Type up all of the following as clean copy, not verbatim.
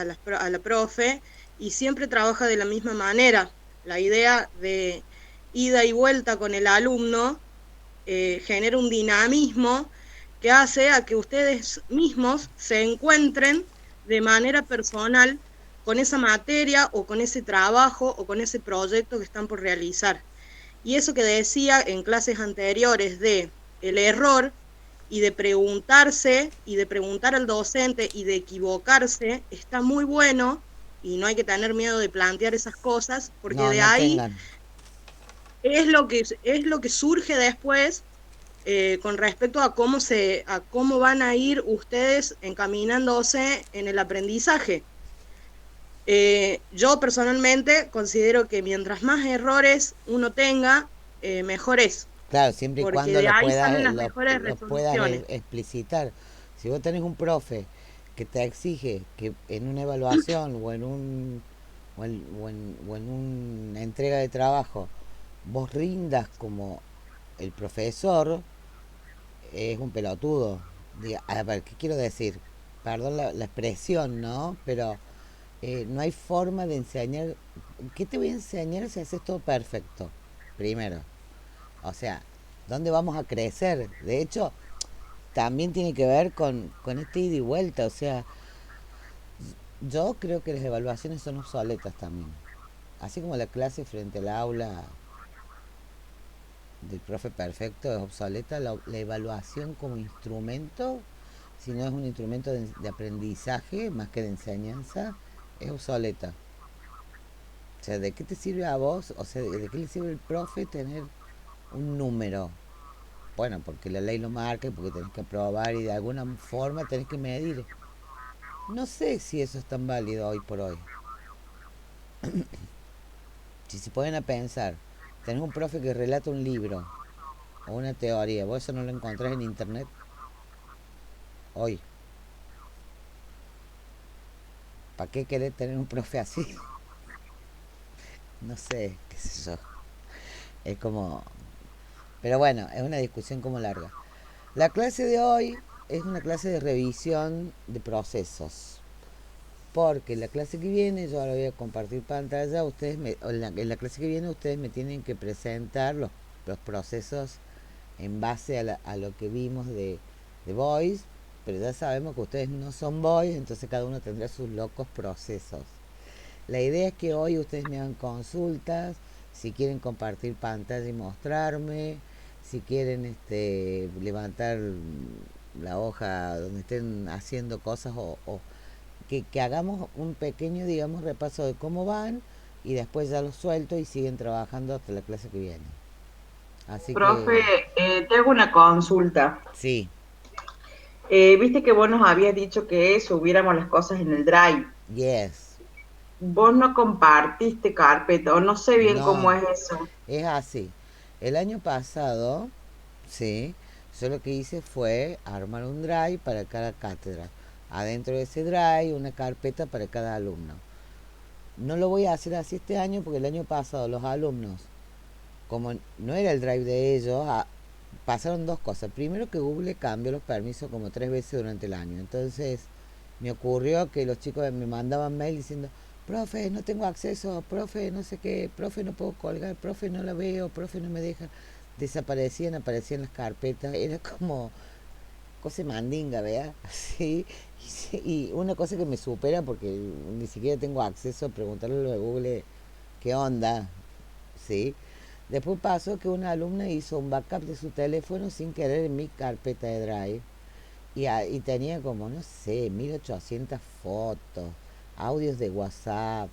a la profe y siempre trabaja de la misma manera. La idea de ida y vuelta con el alumno genera un dinamismo que hace a que ustedes mismos se encuentren de manera personal con esa materia o con ese trabajo o con ese proyecto que están por realizar. Y eso que decía en clases anteriores de el error y de preguntarse y de preguntar al docente y de equivocarse, está muy bueno y no hay que tener miedo de plantear esas cosas, porque No, de no ahí tengan. es lo que surge después con respecto a cómo van a ir ustedes encaminándose en el aprendizaje. Yo personalmente considero que mientras más errores uno tenga, mejor es, Claro, siempre y porque cuando de ahí salen las mejores lo puedas resoluciones. explicitar. Si vos tenés un profe que te exige que en una evaluación o en una entrega de trabajo vos rindas como el profesor, es un pelotudo. A ver, ¿qué quiero decir? Perdón la expresión, ¿no? Pero no hay forma de enseñar. ¿Qué te voy a enseñar si haces todo perfecto? Primero. O sea, ¿dónde vamos a crecer? De hecho, también tiene que ver con este ida y vuelta. O sea, yo creo que las evaluaciones son obsoletas también. Así como la clase frente al aula del profe perfecto es obsoleta, la evaluación como instrumento, si no es un instrumento de aprendizaje más que de enseñanza, es obsoleta. O sea, ¿de qué te sirve a vos? O sea, ¿de qué le sirve al profe tener un número? Bueno, porque la ley lo marca y porque tenés que aprobar y de alguna forma tenés que medir. No sé si eso es tan válido hoy por hoy. Si se ponen a pensar, tenés un profe que relata un libro o una teoría, vos eso no lo encontrás en internet hoy. ¿Para qué querés tener un profe así? No sé, qué sé yo. Es como... Pero bueno, es una discusión como larga. La clase de hoy es una clase de revisión de procesos. Porque la clase que viene, yo ahora voy a compartir pantalla, en la clase que viene ustedes me tienen que presentar los procesos en base a lo que vimos de Boys, pero ya sabemos que ustedes no son Boys, entonces cada uno tendrá sus locos procesos. La idea es que hoy ustedes me hagan consultas, si quieren compartir pantalla y mostrarme, si quieren levantar la hoja donde estén haciendo cosas o que hagamos un pequeño, digamos, repaso de cómo van y después ya los suelto y siguen trabajando hasta la clase que viene. Así Profe, que, te hago una consulta. sí, Viste que vos nos habías dicho que subiéramos las cosas en el Drive. yes. Vos no compartiste carpeta, o no sé bien cómo No, es eso. es así. El año pasado, sí, yo lo que hice fue armar un drive para cada cátedra. Adentro de ese drive, una carpeta para cada alumno. No lo voy a hacer así este año porque el año pasado los alumnos, como no era el drive de ellos, pasaron dos cosas. Primero que Google cambió los permisos como 3 veces durante el año. Entonces me ocurrió que los chicos me mandaban mail diciendo, profe, no tengo acceso, profe, no sé qué, profe, no puedo colgar, profe, no la veo, profe, no me deja. Desaparecían, aparecían las carpetas. Era como cosa mandinga, ¿vea? Así. Y una cosa que me supera porque ni siquiera tengo acceso a preguntarle a lo de Google qué onda, ¿sí? Después pasó que una alumna hizo un backup de su teléfono sin querer en mi carpeta de Drive y tenía como, no sé, 1800 fotos, audios de WhatsApp.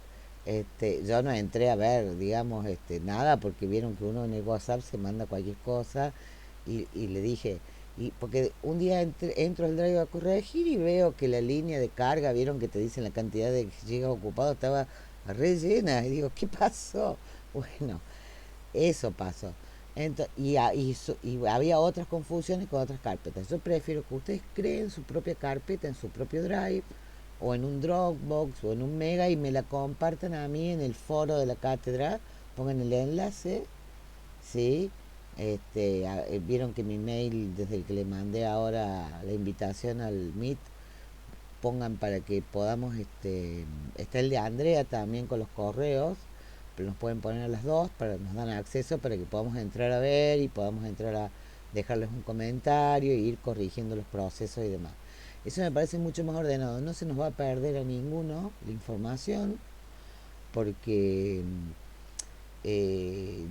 Yo no entré a ver, digamos, nada porque vieron que uno en el WhatsApp se manda cualquier cosa y le dije, porque un día entro al Drive a corregir y veo que la línea de carga, vieron que te dicen la cantidad de gigas ocupados, estaba rellena y digo, ¿qué pasó? Bueno, eso pasó. Y había otras confusiones con otras carpetas. Yo prefiero que ustedes creen su propia carpeta en su propio Drive o en un Dropbox o en un Mega y me la compartan a mí en el foro de la cátedra. Pongan el enlace, ¿sí? Vieron que mi mail, desde el que le mandé ahora la invitación al Meet, pongan para que podamos, está el de Andrea también con los correos, pero nos pueden poner a las dos, nos dan acceso para que podamos entrar a ver y podamos entrar a dejarles un comentario e ir corrigiendo los procesos y demás. Eso me parece mucho más ordenado, no se nos va a perder a ninguno la información, porque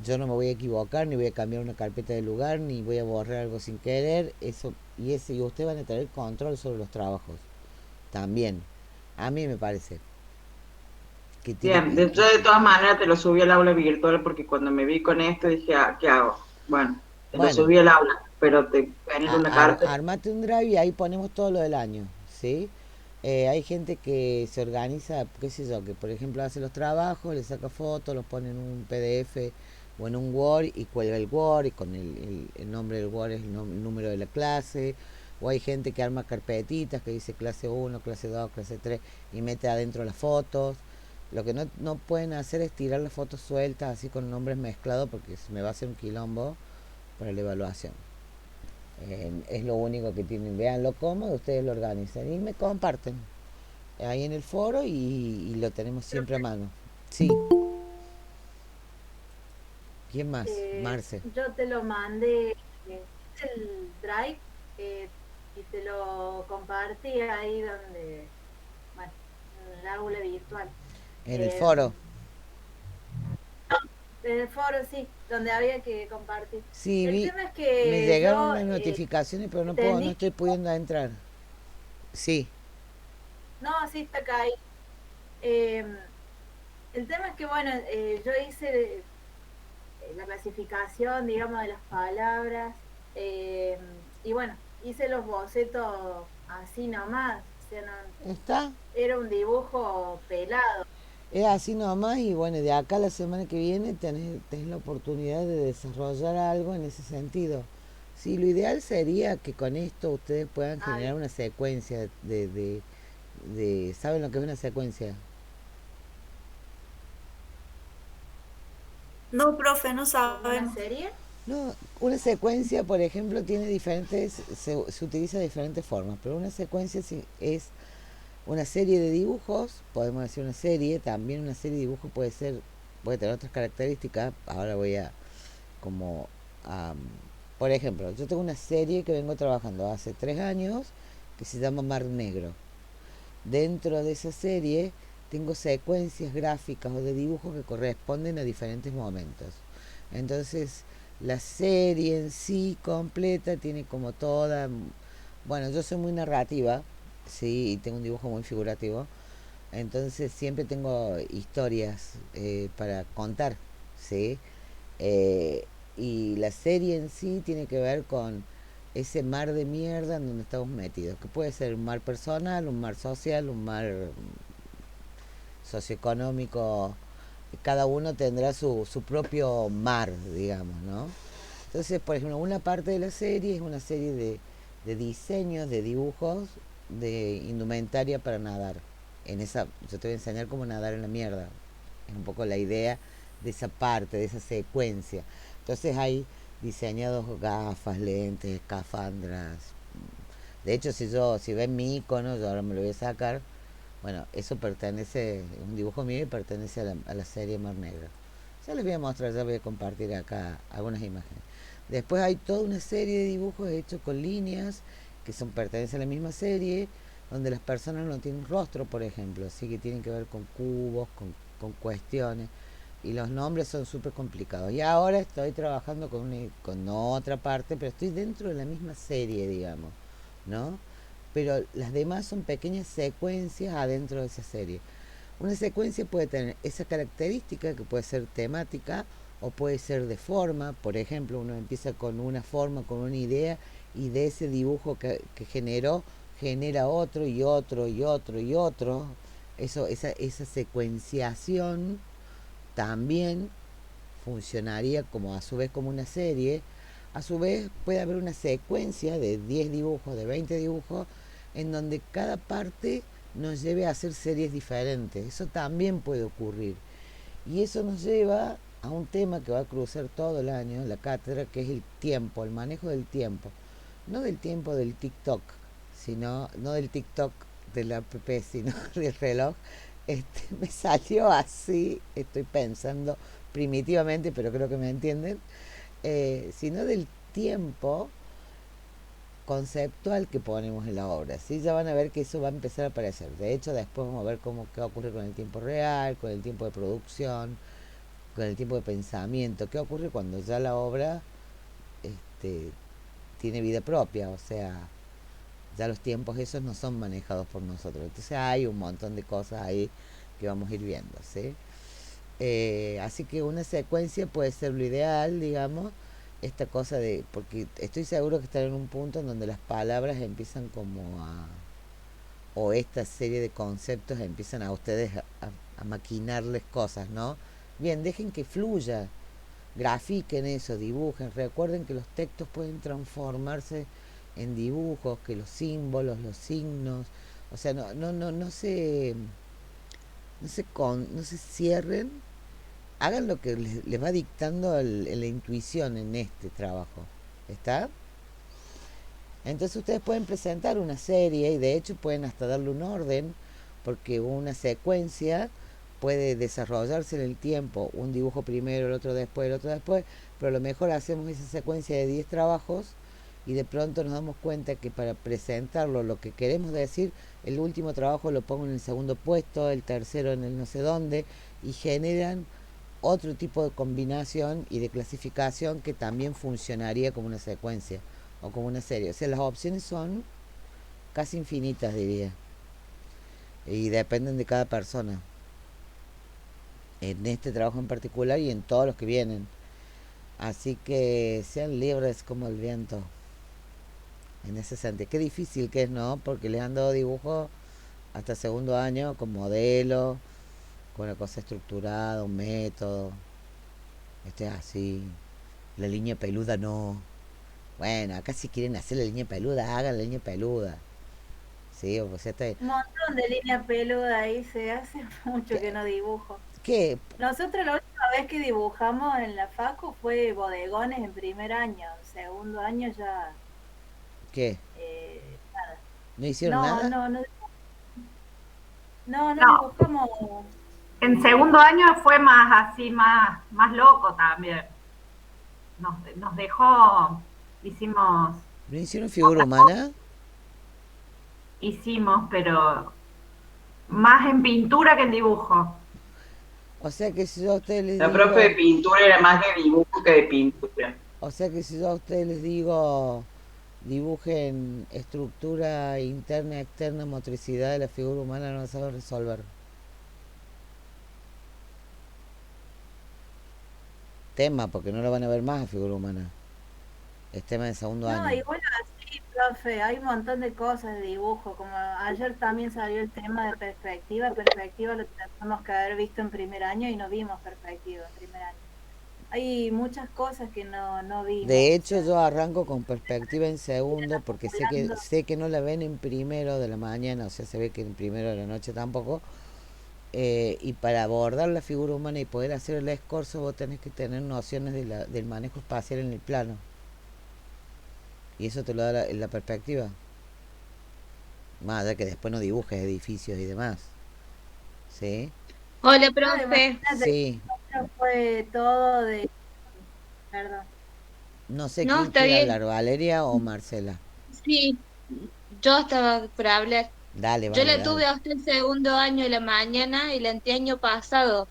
yo no me voy a equivocar, ni voy a cambiar una carpeta de lugar, ni voy a borrar algo sin querer, eso y ustedes van a tener control sobre los trabajos también. A mí me parece que tiene Bien, yo de todas maneras te lo subí al aula virtual porque cuando me vi con esto dije, ah, ¿qué hago? Bueno, te lo bueno, subí al aula, pero te tener una carpeta. armate un drive y ahí ponemos todo lo del año, ¿sí? Hay gente que se organiza, qué sé yo, que por ejemplo hace los trabajos, le saca fotos, los pone en un PDF o en un Word y cuelga el Word y con el nombre del Word es el número de la clase. O hay gente que arma carpetitas que dice clase uno, clase 2, clase 3 y mete adentro las fotos. Lo que no pueden hacer es tirar las fotos sueltas así con nombres mezclados porque se me va a hacer un quilombo para la evaluación. Es lo único que tienen. Veanlo cómodo, ustedes lo organizan y me comparten ahí en el foro y lo tenemos siempre a mano. Sí, ¿quién más? Marce. Yo te lo mandé el Drive eh, y te lo compartí ahí donde, bueno, en el aula virtual. En el Eh, foro. en el foro, sí, donde había que compartir. Sí, El tema es me que llegaron yo unas notificaciones, pero no entendí, estoy pudiendo entrar. Sí, no, sí está acá ahí. Eh, el tema es que, bueno, yo hice la clasificación, digamos, de las palabras. eh, y bueno, hice los bocetos así nomás. O sea, está. era un dibujo pelado. Es así nomás y bueno, de acá la semana que viene tenés la oportunidad de desarrollar algo en ese sentido. Sí, lo ideal sería que con esto ustedes puedan Ah, generar una secuencia ¿saben lo que es una secuencia? No, profe, no ¿como una sabemos. serie? No, una secuencia, por ejemplo, tiene se utiliza de diferentes formas, pero una secuencia sí es una serie de dibujos, podemos decir una serie, también una serie de dibujos puede tener otras características. Ahora voy a, como, por ejemplo, yo tengo una serie que vengo trabajando hace 3 años que se llama Mar Negro. Dentro de esa serie tengo secuencias gráficas o de dibujos que corresponden a diferentes momentos. Entonces, la serie en sí completa tiene como toda... Bueno, yo soy muy narrativa, sí, y tengo un dibujo muy figurativo. Entonces siempre tengo historias para contar, ¿sí? Eh, y la serie en sí tiene que ver con ese mar de mierda en donde estamos metidos, que puede ser un mar personal, un mar social, un mar socioeconómico. Cada uno tendrá su propio mar, digamos, ¿no? Entonces, por ejemplo, una parte de la serie es una serie de diseños, de dibujos, de indumentaria para nadar. Yo te voy a enseñar cómo nadar en la mierda. Es un poco la idea de esa parte, de esa secuencia. Entonces hay diseñados gafas, lentes, escafandras. De hecho, si ven mi icono, yo ahora me lo voy a sacar. Bueno, eso pertenece, un dibujo mío y pertenece a la serie Mar Negro. Ya les voy a mostrar, ya voy a compartir acá algunas imágenes. Después hay toda una serie de dibujos hechos con líneas que pertenecen a la misma serie, donde las personas no tienen rostro, por ejemplo, así que tienen que ver con cubos, con cuestiones, y los nombres son súper complicados. Y ahora estoy trabajando con otra parte, pero estoy dentro de la misma serie, digamos, ¿no? Pero las demás son pequeñas secuencias adentro de esa serie. Una secuencia puede tener esa característica que puede ser temática o puede ser de forma. Por ejemplo, uno empieza con una forma, con una idea y de ese dibujo que generó, genera otro y otro y otro y otro. Esa secuenciación también funcionaría como a su vez como una serie. A su vez puede haber una secuencia de 10 dibujos, de 20 dibujos, en donde cada parte nos lleve a hacer series diferentes. Eso también puede ocurrir. Y eso nos lleva a un tema que va a cruzar todo el año la cátedra, que es el tiempo, el manejo del tiempo. No del tiempo del TikTok, sino, no del TikTok del app, sino del reloj, me salió así, estoy pensando primitivamente, pero creo que me entienden, sino del tiempo conceptual que ponemos en la obra. ¿Sí? Ya van a ver que eso va a empezar a aparecer. De hecho, después vamos a ver qué ocurre con el tiempo real, con el tiempo de producción, con el tiempo de pensamiento. ¿Qué ocurre cuando ya la obra este, tiene vida propia? O sea, ya los tiempos esos no son manejados por nosotros. Entonces hay un montón de cosas ahí que vamos a ir viendo, ¿sí? Así que una secuencia puede ser lo ideal, digamos, esta cosa de, porque estoy seguro que están en un punto en donde las palabras empiezan como o esta serie de conceptos empiezan a ustedes a maquinarles cosas, ¿no? Bien, dejen que fluya, grafiquen eso, dibujen, recuerden que los textos pueden transformarse en dibujos, que los símbolos, los signos, o sea, no se cierren, hagan lo que les va dictando la intuición en este trabajo. ¿Está? Entonces ustedes pueden presentar una serie y de hecho pueden hasta darle un orden, porque una secuencia puede desarrollarse en el tiempo, un dibujo primero, el otro después, pero a lo mejor hacemos esa secuencia de 10 trabajos y de pronto nos damos cuenta que para presentarlo lo que queremos decir, el último trabajo lo pongo en el segundo puesto, el tercero en el no sé dónde, y generan otro tipo de combinación y de clasificación que también funcionaría como una secuencia o como una serie. O sea, las opciones son casi infinitas, diría, y dependen de cada persona, en este trabajo en particular y en todos los que vienen. Así que sean libres como el viento en ese sentido. Qué difícil que es, ¿no? Porque les han dado dibujo hasta segundo año con modelo, con una cosa estructurada, un método. Este es así. La línea peluda no. Bueno, acá si quieren hacer la línea peluda, hagan la línea peluda. Sí, o sea, Un montón de línea peluda ahí, se hace mucho que ¿qué? no dibujo. ¿Qué? Nosotros la última vez que dibujamos en la facu fue bodegones en primer año, en segundo año ya, ¿Qué? nada. ¿No hicieron No, nada? no, no, no, no No, dibujamos. en segundo año fue más así, más loco también. Nos dejó, hicimos, ¿No hicieron figura humana? hicimos, pero más en pintura que en dibujo. O sea que si yo a ustedes les La profe de digo, pintura era más de dibujo que de pintura. o sea que si yo a ustedes les digo, dibujen estructura interna, externa, motricidad de la figura humana, no saben resolver. Tema, porque no lo van a ver más a figura humana. Es tema de segundo No, año. igual así, profe, hay un montón de cosas de dibujo, como ayer también salió el tema de perspectiva, perspectiva lo tenemos que haber visto en primer año y no vimos perspectiva en primer año. Hay muchas cosas que no vimos, De o hecho, sea, yo arranco con perspectiva en segundo estamos porque hablando, sé que no la ven en primero de la mañana, o sea, se ve que en primero de la noche tampoco. Y para abordar la figura humana y poder hacer el escorzo, vos tenés que tener nociones del manejo espacial en el plano. Y eso te lo da la perspectiva. Más allá que después no dibujes edificios y demás. ¿Sí? Hola, no, profe. imagínate Sí. que fue todo de, perdón. No sé No, quién está quiere bien. hablar, Valeria o Marcela. Sí, yo estaba por hablar. Dale, Yo vale, la dale. tuve hasta el segundo año de la mañana el anteaño pasado.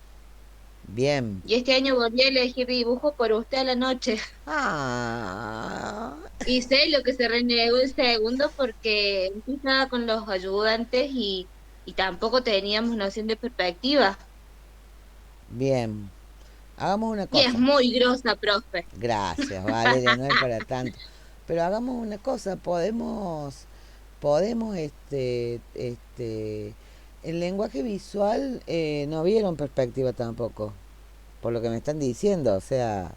Bien. Y este año volví a elegir dibujo por usted a la noche. Ah, Y sé lo que se renegó el segundo porque estaba con los ayudantes y tampoco teníamos noción de perspectiva. bien. Hagamos una Y es cosa. muy grosa, profe. Gracias, Valeria, no es para tanto. Pero hagamos una cosa, podemos, el lenguaje visual no vieron perspectiva tampoco, por lo que me están diciendo, o sea,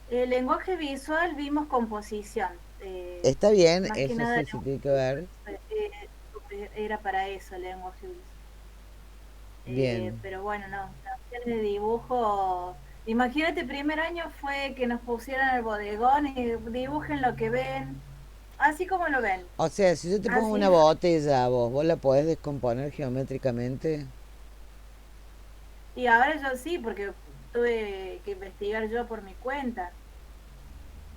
El lenguaje visual vimos composición, está bien, más que eso nada sí se tiene que ver, era para eso el lenguaje visual. bien, Pero bueno, no, clases de dibujo. Imagínate, primer año fue que nos pusieran el bodegón y dibujen lo que ven. así como lo ven. O sea, si yo te pongo Así. una botella a vos la podés descomponer geométricamente. Y ahora yo sí, porque tuve que investigar yo por mi cuenta.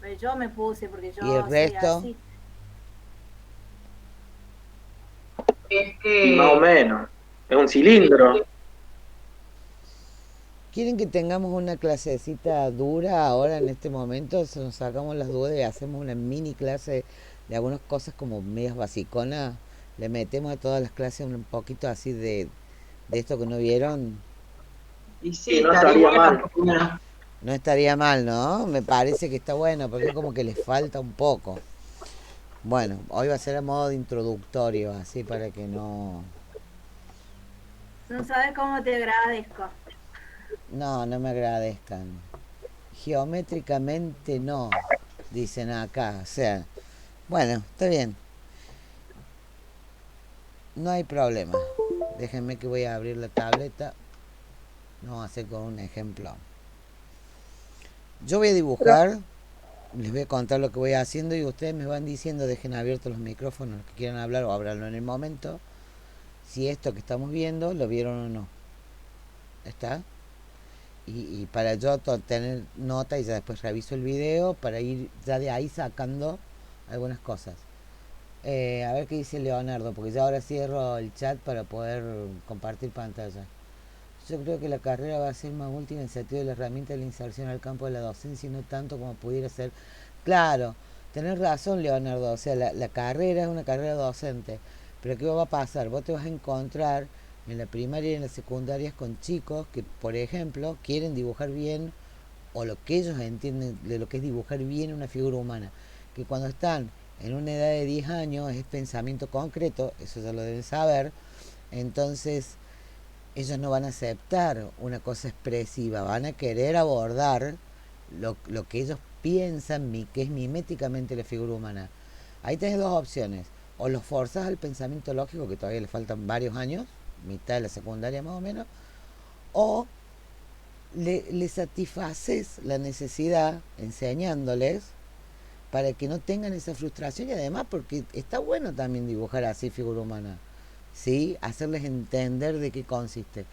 Pero yo me puse porque Y el yo soy resto, así. Es Más o que menos. Es un cilindro. ¿quieren que tengamos una clasecita dura ahora en este momento? Se nos sacamos las dudas y hacemos una mini clase de algunas cosas como medias basiconas. Le metemos a todas las clases un poquito así de esto que no vieron. Y Y sí, no estaría estaría bueno, mal. porque una- No estaría mal, ¿no? Me parece que está bueno, porque como que les falta un poco. Bueno, hoy va a ser a modo de introductorio, así para que no... No sabes cómo te agradezco. No me agradezcan. Geométricamente no, dicen acá. O sea, bueno, está bien. No hay problema. Déjenme que voy a abrir la tableta. Vamos a hacer con un ejemplo. Yo voy a dibujar, les voy a contar lo que voy haciendo y ustedes me van diciendo, dejen abiertos los micrófonos, los que quieran hablar o hablarlo en el momento, si esto que estamos viendo lo vieron o no. ¿Está? Y para yo tener nota y ya después reviso el video para ir ya de ahí sacando algunas cosas. A ver qué dice Leonardo, porque ya ahora cierro el chat para poder compartir pantalla. Yo creo que la carrera va a ser más útil en el sentido de la herramienta de la inserción al campo de la docencia y no tanto como pudiera ser. Claro, tenés razón, Leonardo, o sea, la carrera es una carrera docente, pero ¿qué va a pasar? Vos te vas a encontrar en la primaria y en la secundaria con chicos que, por ejemplo, quieren dibujar bien o lo que ellos entienden de lo que es dibujar bien una figura humana, que cuando están en una edad de 10 años es pensamiento concreto, eso ya lo deben saber, entonces ellos no van a aceptar una cosa expresiva, van a querer abordar lo que ellos piensan que es miméticamente la figura humana. Ahí tenés dos opciones, o los forzas al pensamiento lógico, que todavía le faltan varios años, mitad de la secundaria más o menos, o le satisfaces la necesidad enseñándoles para que no tengan esa frustración y además porque está bueno también dibujar así figura humana, ¿sí? Hacerles entender de qué consiste.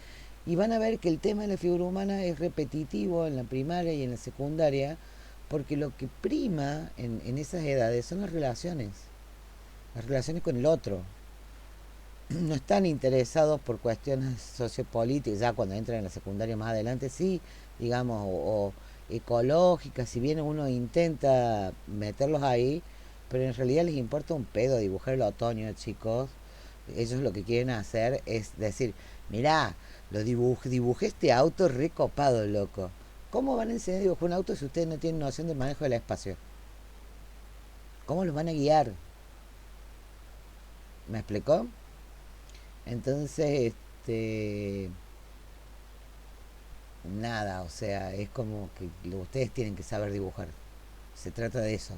Y van a ver que el tema de la figura humana es repetitivo en la primaria y en la secundaria, porque lo que prima en esas edades son las relaciones con el otro. No están interesados por cuestiones sociopolíticas, ya cuando entran en la secundaria más adelante, sí, digamos, o ecológicas, si bien uno intenta meterlos ahí, pero en realidad les importa un pedo dibujar el otoño, chicos. Ellos lo que quieren hacer es decir, mirá, dibujé este auto recopado, loco. ¿Cómo van a enseñar a dibujar un auto si ustedes no tienen noción del manejo del espacio? ¿Cómo los van a guiar? ¿Me explicó? Entonces, nada, o sea, es como que ustedes tienen que saber dibujar. Se trata de eso.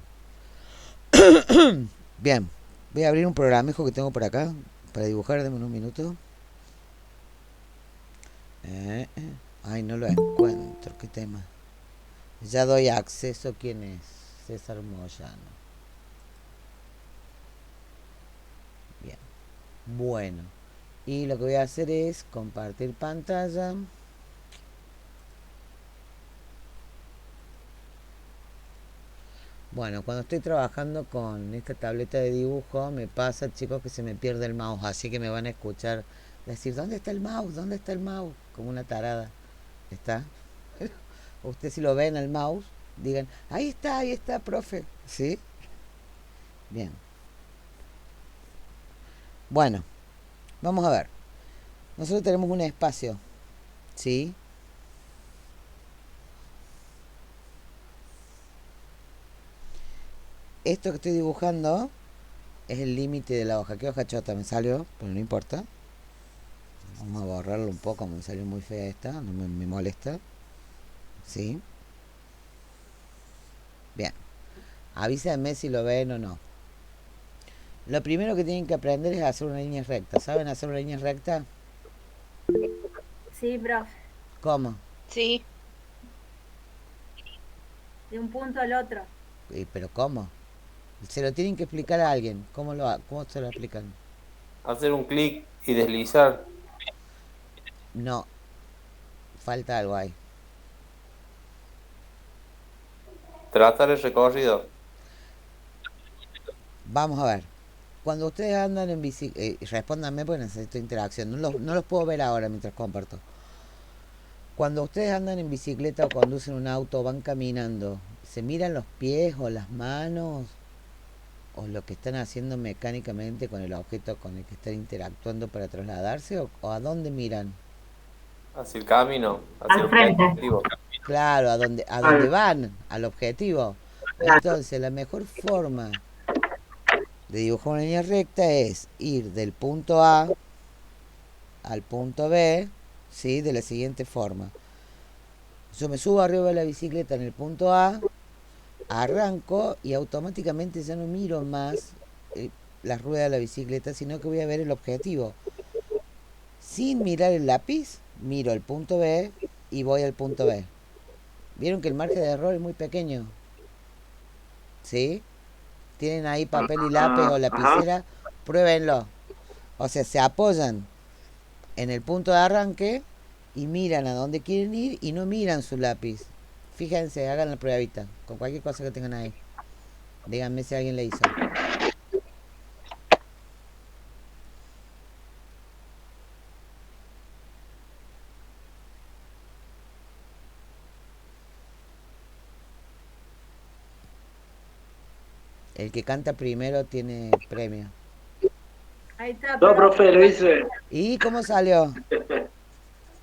Bien, voy a abrir un programa que tengo por acá para dibujar, denme un minuto. Ay, no lo encuentro, qué tema. Ya doy acceso. ¿Quién es? César Moyano. Bien, bueno. Y lo que voy a hacer es compartir pantalla. Bueno, cuando estoy trabajando con esta tableta de dibujo, me pasa, chicos, que se me pierde el mouse, así que me van a escuchar decir, ¿dónde está el mouse? ¿Dónde está el mouse? Como una tarada. ¿Está? Usted si lo ven al mouse, digan, ahí está, profe. ¿Sí? Bien. Bueno, vamos a ver. Nosotros tenemos un espacio, ¿sí? Esto que estoy dibujando es el límite de la hoja. ¿Qué hoja chota me salió? Pero no importa. Vamos a borrarlo un poco, me salió muy fea esta, no me molesta. ¿Sí? Bien. Avísenme si lo ven o no. Lo primero que tienen que aprender es hacer una línea recta. ¿Saben hacer una línea recta? Sí, profe. ¿Cómo? Sí, De un punto al otro. ¿Pero cómo? Se lo tienen que explicar a alguien. ¿Cómo se lo explican? Hacer un clic y deslizar. No, falta algo ahí. Trazar el recorrido. Vamos a ver. Cuando ustedes andan en bicicleta, respóndanme porque necesito interacción. No los puedo ver ahora mientras comparto. Cuando ustedes andan en bicicleta o conducen un auto o van caminando, ¿se miran los pies o las manos? ¿O lo que están haciendo mecánicamente con el objeto con el que están interactuando para trasladarse? ¿O a dónde miran? Hacia el camino, hacia Al el frente. objetivo. Claro, a dónde van, al objetivo. Entonces, la mejor forma de dibujar una línea recta es ir del punto A al punto B, ¿sí? De la siguiente forma. Yo me subo arriba de la bicicleta en el punto A, arranco y automáticamente ya no miro más la rueda de la bicicleta, sino que voy a ver el objetivo. Sin mirar el lápiz, miro el punto B y voy al punto B. ¿Vieron que el margen de error es muy pequeño? ¿Sí? ¿Tienen ahí papel y lápiz o lapicera? Pruébenlo. O sea, se apoyan en el punto de arranque y miran a dónde quieren ir y no miran su lápiz. Fíjense, hagan la pruebita con cualquier cosa que tengan ahí. Díganme si alguien le hizo. El que canta primero tiene premio. Ahí está, No, profe, lo hice. ¿Y cómo salió?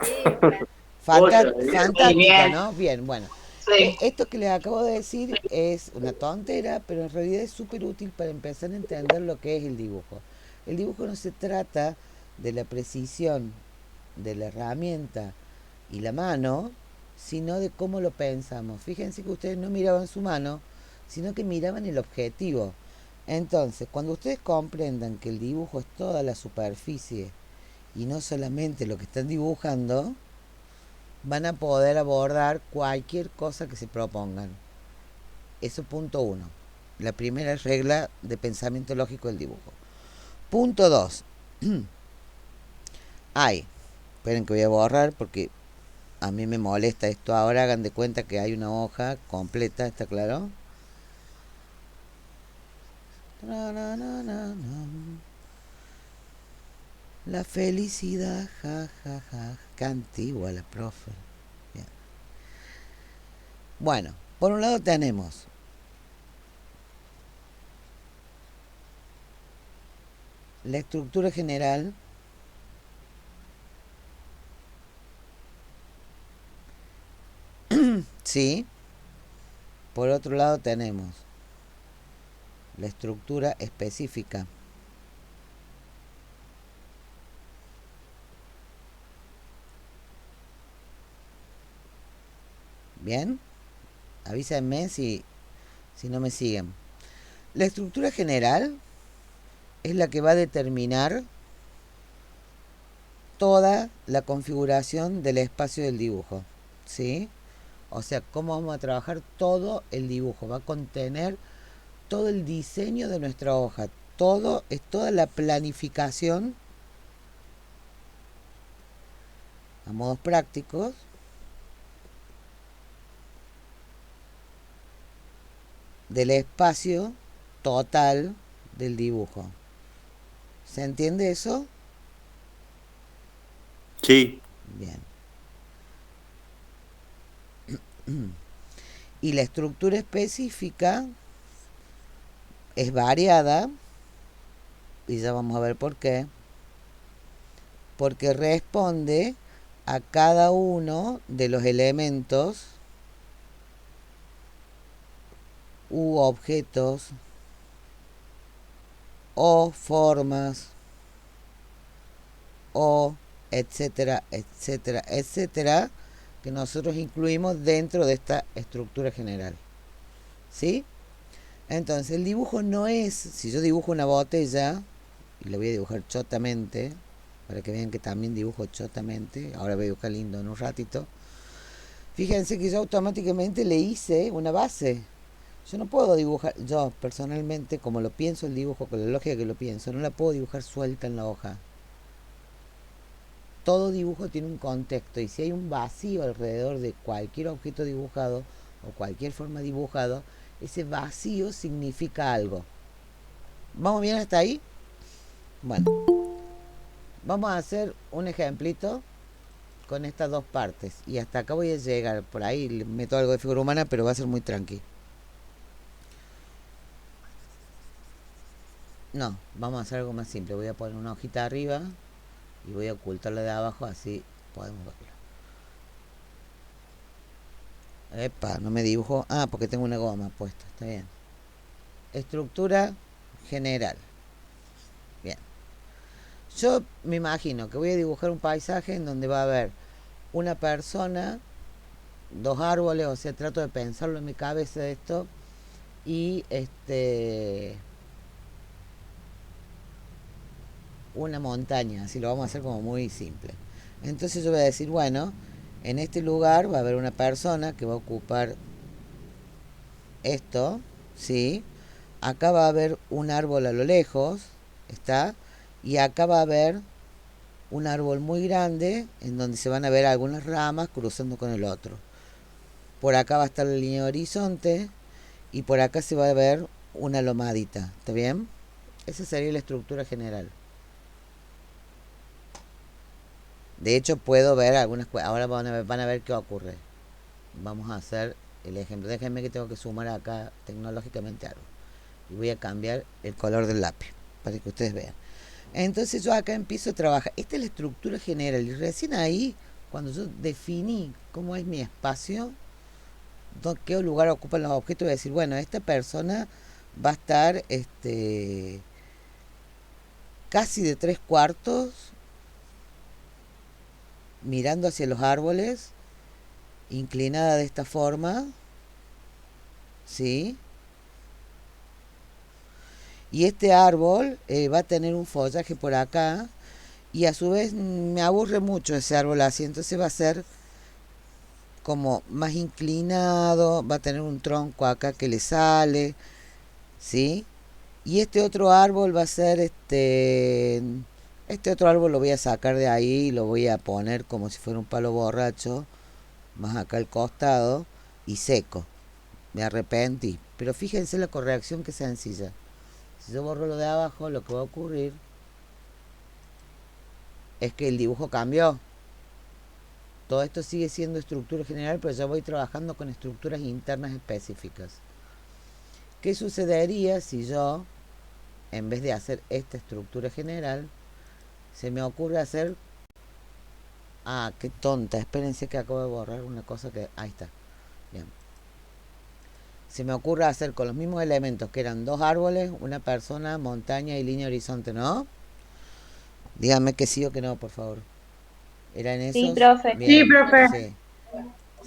Sí, bueno. Fantástica, ¿no? Bien, bueno. Sí. Esto que les acabo de decir es una tontera, pero en realidad es súper útil para empezar a entender lo que es el dibujo. El dibujo no se trata de la precisión de la herramienta y la mano, sino de cómo lo pensamos. Fíjense que ustedes no miraban su mano, sino que miraban el objetivo. Entonces, cuando ustedes comprendan que el dibujo es toda la superficie y no solamente lo que están dibujando, van a poder abordar cualquier cosa que se propongan. Eso punto 1. La primera regla de pensamiento lógico del dibujo. Punto 2. Esperen que voy a borrar porque a mí me molesta esto ahora. Hagan de cuenta que hay una hoja completa, ¿está claro? La felicidad, ja, ja, ja. Qué antigua la profe. Bien. Bueno, por un lado tenemos la estructura general, ¿sí? Por otro lado tenemos la estructura específica. Bien, avísenme si no me siguen. La estructura general es la que va a determinar toda la configuración del espacio del dibujo, ¿sí? O sea, cómo vamos a trabajar todo el dibujo. Va a contener todo el diseño de nuestra hoja. Es toda la planificación a modos prácticos del espacio total del dibujo. ¿Se entiende eso? Sí. Bien. Y la estructura específica es variada, y ya vamos a ver por qué. Porque responde a cada uno de los elementos u objetos o formas o etcétera, etcétera, etcétera, que nosotros incluimos dentro de esta estructura general. ¿Sí? Entonces, el dibujo no es, si yo dibujo una botella, y la voy a dibujar chotamente, para que vean que también dibujo chotamente, ahora voy a dibujar lindo en un ratito, fíjense que yo automáticamente le hice una base. Yo no puedo dibujar, yo personalmente, como lo pienso el dibujo, con la lógica que lo pienso, no la puedo dibujar suelta en la hoja. Todo dibujo tiene un contexto y si hay un vacío alrededor de cualquier objeto dibujado o cualquier forma dibujado, ese vacío significa algo. ¿Vamos bien hasta ahí? Bueno, vamos a hacer un ejemplito con estas dos partes y hasta acá voy a llegar. Por ahí le meto algo de figura humana, pero va a ser muy tranqui. No, vamos a hacer algo más simple. Voy a poner una hojita arriba y voy a ocultarla de abajo, así podemos verlo. Epa, no me dibujo. Ah, porque tengo una goma puesta, está bien. Estructura general. Bien. Yo me imagino que voy a dibujar un paisaje en donde va a haber una persona, dos árboles, o sea, trato de pensarlo en mi cabeza esto, y una montaña, así lo vamos a hacer como muy simple. Entonces yo voy a decir, bueno, en este lugar va a haber una persona que va a ocupar esto, ¿sí? Acá va a haber un árbol a lo lejos, ¿está? Y acá va a haber un árbol muy grande en donde se van a ver algunas ramas cruzando con el otro. Por acá va a estar la línea de horizonte y por acá se va a ver una lomadita, ¿está bien? Esa sería la estructura general. De hecho puedo ver algunas cosas. Ahora van a ver qué ocurre. Vamos a hacer el ejemplo. Déjenme que tengo que sumar acá tecnológicamente algo. Y voy a cambiar el color del lápiz para que ustedes vean. Entonces yo acá empiezo a trabajar. Esta es la estructura general. Y recién ahí, cuando yo definí cómo es mi espacio, qué lugar ocupan los objetos, voy a decir, bueno, esta persona va a estar casi de 3/4 mirando hacia los árboles, inclinada de esta forma, ¿sí? Y este árbol va a tener un follaje por acá y a su vez me aburre mucho ese árbol así, entonces va a ser como más inclinado, va a tener un tronco acá que le sale, ¿sí? Y este otro árbol va a ser este otro árbol lo voy a sacar de ahí y lo voy a poner como si fuera un palo borracho, más acá al costado y seco. Me arrepentí, pero fíjense la corrección que sencilla. Si yo borro lo de abajo, lo que va a ocurrir es que el dibujo cambió. Todo esto sigue siendo estructura general, pero ya voy trabajando con estructuras internas específicas. ¿Qué sucedería si yo, en vez de hacer esta estructura general, se me ocurre hacer... Ah, qué tonta, espérense que acabo de borrar una cosa que... Ahí está, bien. Se me ocurre hacer con los mismos elementos que eran dos árboles, una persona, montaña y línea horizonte, ¿no? Díganme que sí o que no, por favor. ¿Eran esos? Sí, profe. Bien, Sí, profe. sí.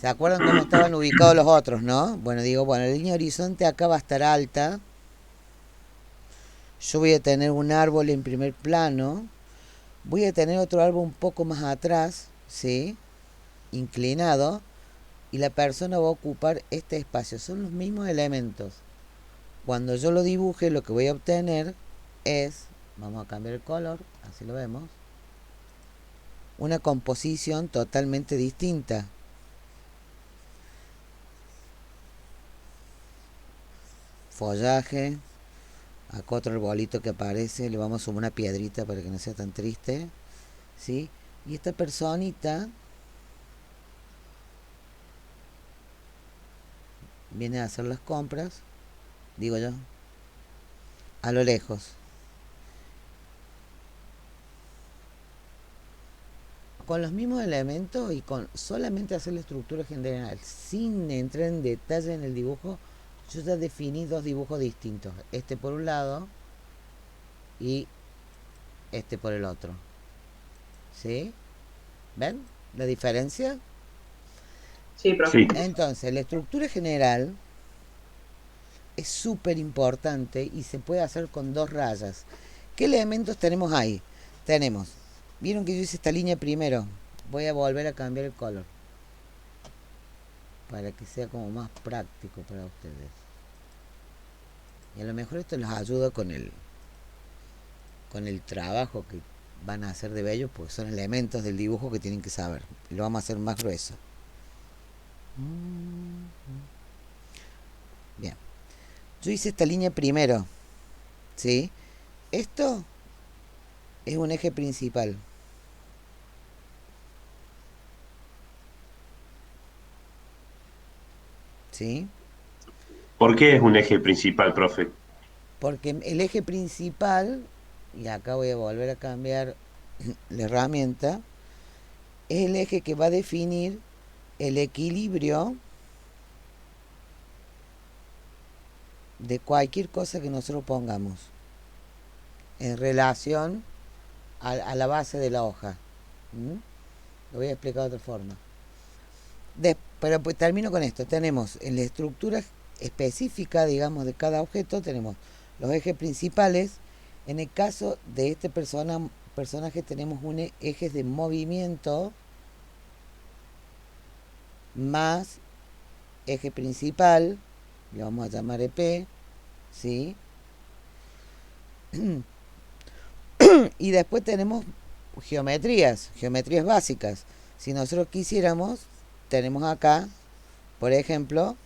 ¿Se acuerdan cómo estaban ubicados los otros, no? Bueno, digo, bueno, la línea horizonte acá va a estar alta. Yo voy a tener un árbol en primer plano. Voy a tener otro árbol un poco más atrás, ¿sí? Inclinado. Y la persona va a ocupar este espacio. Son los mismos elementos. Cuando yo lo dibuje, lo que voy a obtener es, vamos a cambiar el color, así lo vemos, una composición totalmente distinta. Follaje, acá otro arbolito que aparece, le vamos a sumar una piedrita para que no sea tan triste, ¿sí? Y esta personita viene a hacer las compras, digo yo, a lo lejos. Con los mismos elementos y con solamente hacer la estructura general, sin entrar en detalle en el dibujo, yo ya definí dos dibujos distintos. Este por un lado y este por el otro. ¿Sí? ¿Ven la diferencia? Sí, profe. Sí. Entonces, la estructura general es súper importante y se puede hacer con dos rayas. ¿Qué elementos tenemos ahí? Tenemos, vieron que yo hice esta línea primero. Voy a volver a cambiar el color para que sea como más práctico para ustedes. Y a lo mejor esto les ayuda con el trabajo que van a hacer de bello, porque son elementos del dibujo que tienen que saber. Y lo vamos a hacer más grueso. Bien. Yo hice esta línea primero, ¿sí? Esto es un eje principal. ¿Sí? ¿Por qué es un eje principal, profe? Porque el eje principal, y acá voy a volver a cambiar la herramienta, es el eje que va a definir el equilibrio de cualquier cosa que nosotros pongamos en relación a la base de la hoja. Lo voy a explicar de otra forma. Pero pues termino con esto. Tenemos en la estructura específica, digamos, de cada objeto, tenemos los ejes principales. En el caso de este personaje tenemos ejes de movimiento más eje principal, le vamos a llamar EP, ¿sí? Y después tenemos geometrías básicas. Si nosotros quisiéramos, tenemos acá, por ejemplo,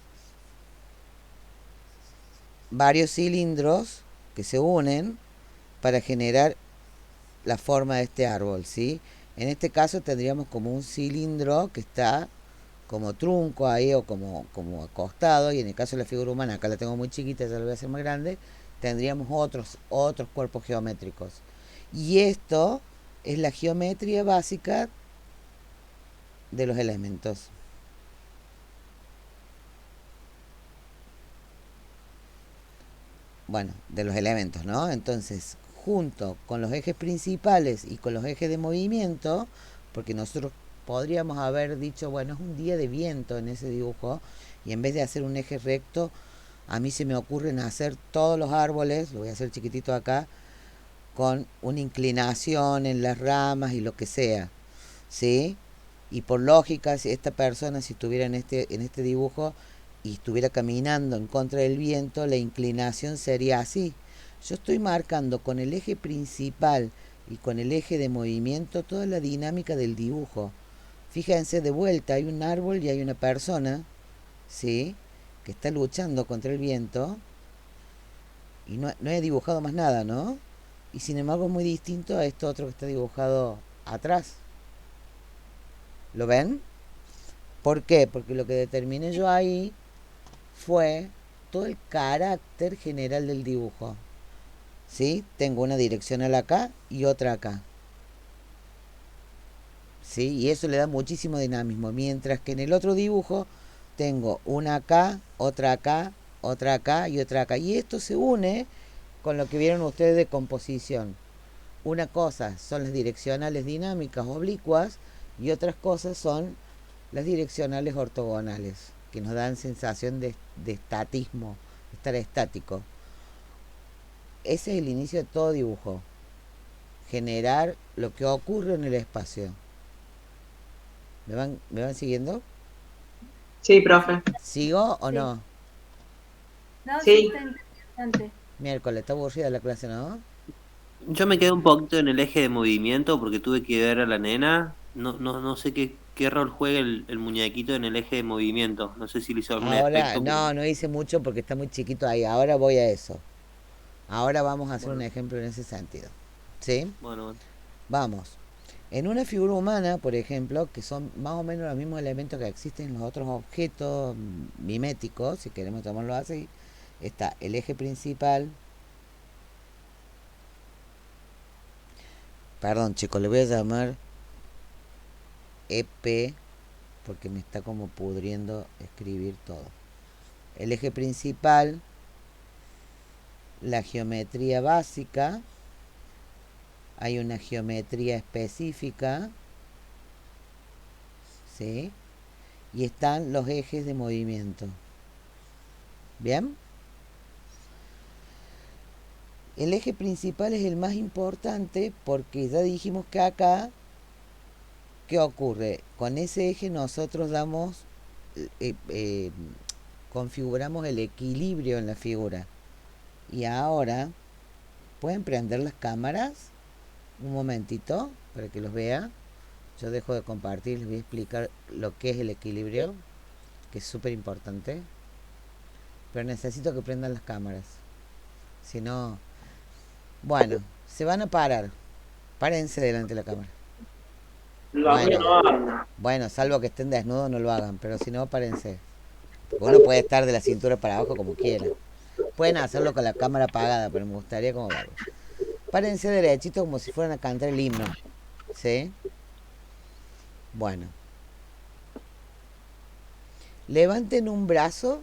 varios cilindros que se unen para generar la forma de este árbol, ¿sí? En este caso tendríamos como un cilindro que está como trunco ahí o como acostado, y en el caso de la figura humana, acá la tengo muy chiquita, ya la voy a hacer más grande, tendríamos otros cuerpos geométricos. Y esto es la geometría básica de los elementos. Bueno, de los elementos, ¿no? Entonces, junto con los ejes principales y con los ejes de movimiento, porque nosotros podríamos haber dicho, bueno, es un día de viento en ese dibujo, y en vez de hacer un eje recto, a mí se me ocurren hacer todos los árboles, lo voy a hacer chiquitito acá, con una inclinación en las ramas y lo que sea, ¿sí? Y por lógica, si esta persona, si estuviera en este dibujo y estuviera caminando en contra del viento, la inclinación sería así. Yo estoy marcando con el eje principal y con el eje de movimiento toda la dinámica del dibujo. Fíjense, de vuelta hay un árbol y hay una persona, ¿sí?, que está luchando contra el viento, y no he dibujado más nada, ¿no? Y sin embargo es muy distinto a esto otro que está dibujado atrás. ¿Lo ven? ¿Por qué? Porque lo que determiné yo ahí fue todo el carácter general del dibujo. ¿Sí? Tengo una direccional acá y otra acá. ¿Sí? Y eso le da muchísimo dinamismo. Mientras que en el otro dibujo tengo una acá, otra acá, otra acá y otra acá. Y esto se une con lo que vieron ustedes de composición. Una cosa son las direccionales dinámicas oblicuas y otras cosas son las direccionales ortogonales, que nos dan sensación de estatismo, estar estático. Ese es el inicio de todo dibujo. Generar lo que ocurre en el espacio. ¿Me van siguiendo? Sí, profe. ¿Sigo o Sí. no? No, Sí. está interesante. Miércoles, está aburrida la clase, ¿no? Yo me quedé un poquito en el eje de movimiento porque tuve que ver a la nena. No sé qué rol juega el muñequito en el eje de movimiento. No sé si le hizo algún Ahora, efecto. no hice mucho porque está muy chiquito ahí. Ahora voy a eso. Ahora vamos a hacer un ejemplo en ese sentido. ¿Sí? Bueno. Vamos. En una figura humana, por ejemplo, que son más o menos los mismos elementos que existen en los otros objetos miméticos, si queremos llamarlo así, está el eje principal. Perdón, chicos, le voy a llamar EP porque me está como pudriendo escribir todo. El eje principal, la geometría básica, hay una geometría específica, ¿sí? Y están los ejes de movimiento. ¿Bien? El eje principal es el más importante porque ya dijimos que acá, ¿qué ocurre? Con ese eje nosotros configuramos el equilibrio en la figura. Y ahora, ¿pueden prender las cámaras? Un momentito, para que los vea. Yo dejo de compartir, les voy a explicar lo que es el equilibrio, que es súper importante. Pero necesito que prendan las cámaras. Si no... Bueno, se van a parar. Párense delante de la cámara. Bueno, salvo que estén desnudos, no lo hagan. Pero si no, párense. Uno puede estar de la cintura para abajo como quiera. Pueden hacerlo con la cámara apagada, pero me gustaría como verlo. Párense derechito como si fueran a cantar el himno. ¿Sí? Bueno. Levanten un brazo.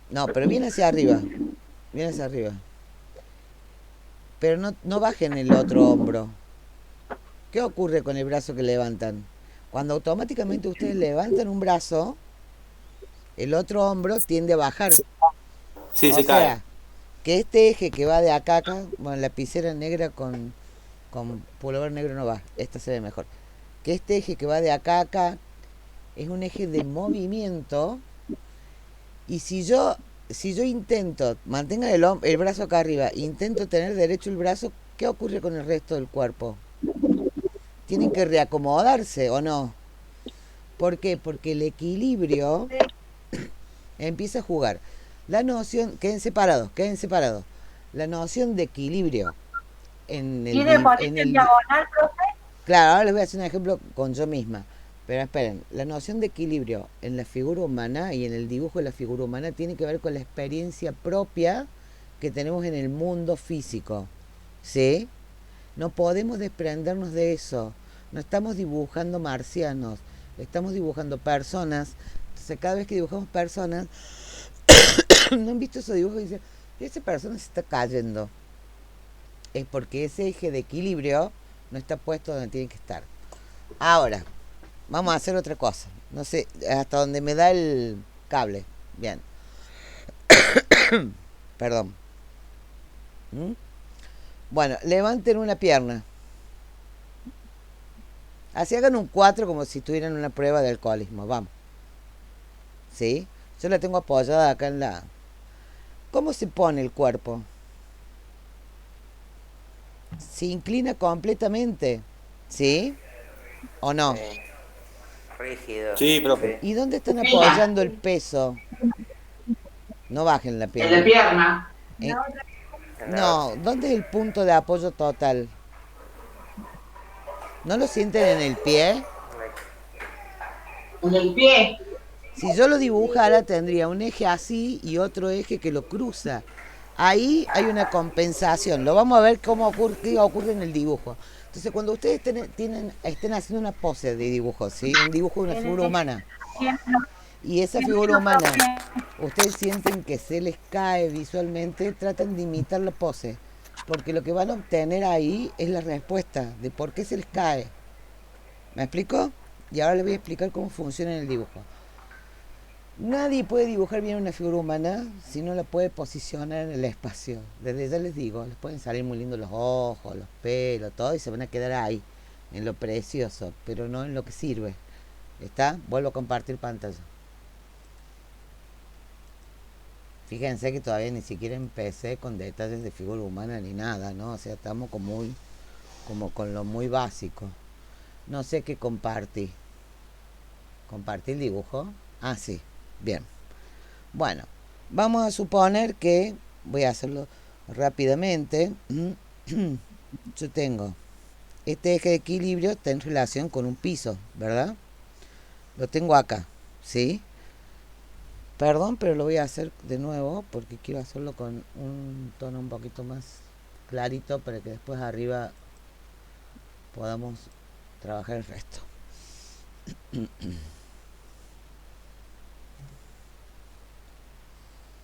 No, pero bien hacia arriba. Bien hacia arriba. Pero no bajen el otro hombro. ¿Qué ocurre con el brazo que levantan? Cuando automáticamente ustedes levantan un brazo, el otro hombro tiende a bajar. Sí, O se sea, cae. que este eje que va de acá a acá, bueno, lapicera negra con pullover negro no va, esta se ve mejor. Que este eje que va de acá a acá es un eje de movimiento. Y si yo intento, mantengan el brazo acá arriba, intento tener derecho el brazo, ¿qué ocurre con el resto del cuerpo? Tienen que reacomodarse, ¿o no? ¿Por qué? Porque el equilibrio empieza a jugar. La noción, queden separados. La noción de equilibrio en ¿Tiene el diagonal, profe? Claro, ahora les voy a hacer un ejemplo con yo misma. Pero esperen, la noción de equilibrio en la figura humana y en el dibujo de la figura humana tiene que ver con la experiencia propia que tenemos en el mundo físico. ¿Sí? No podemos desprendernos de eso. No estamos dibujando marcianos, estamos dibujando personas. Entonces cada vez que dibujamos personas, ¿no han visto esos dibujos que dicen, esa persona se está cayendo? Es porque ese eje de equilibrio no está puesto donde tiene que estar. Ahora, vamos a hacer otra cosa. No sé, hasta donde me da el cable. Bien. Perdón. ¿Mm? Bueno, levanten una pierna. Así hagan un 4 como si estuvieran en una prueba de alcoholismo. Vamos. ¿Sí? Yo la tengo apoyada acá en la... ¿Cómo se pone el cuerpo? Se inclina completamente. ¿Sí? ¿O no? Rígido. Sí, profe. ¿Y dónde están apoyando el peso? No bajen la En pierna. la pierna. No, ¿dónde es el punto de apoyo total? ¿No lo sienten en el pie? En el pie. Si yo lo dibujara, tendría un eje así y otro eje que lo cruza. Ahí hay una compensación. Lo vamos a ver qué ocurre en el dibujo. Entonces, cuando ustedes estén haciendo una pose de dibujo, ¿sí? Un dibujo de una figura humana. Y esa figura humana, ustedes sienten que se les cae visualmente, traten de imitar la pose. Porque lo que van a obtener ahí es la respuesta de por qué se les cae. ¿Me explico? Y ahora les voy a explicar cómo funciona en el dibujo. Nadie puede dibujar bien una figura humana si no la puede posicionar en el espacio. Desde ya les digo, les pueden salir muy lindos los ojos, los pelos, todo, y se van a quedar ahí, en lo precioso, pero no en lo que sirve. ¿Está? Vuelvo a compartir pantalla. Fíjense que todavía ni siquiera empecé con detalles de figura humana ni nada, ¿no? O sea, estamos como con lo muy básico. No sé qué compartí. ¿Compartí el dibujo? Ah, sí. Bien. Bueno, vamos a suponer que, voy a hacerlo rápidamente, yo tengo este eje de equilibrio, está en relación con un piso, ¿verdad? Lo tengo acá, ¿sí? Perdón, pero lo voy a hacer de nuevo porque quiero hacerlo con un tono un poquito más clarito para que después arriba podamos trabajar el resto.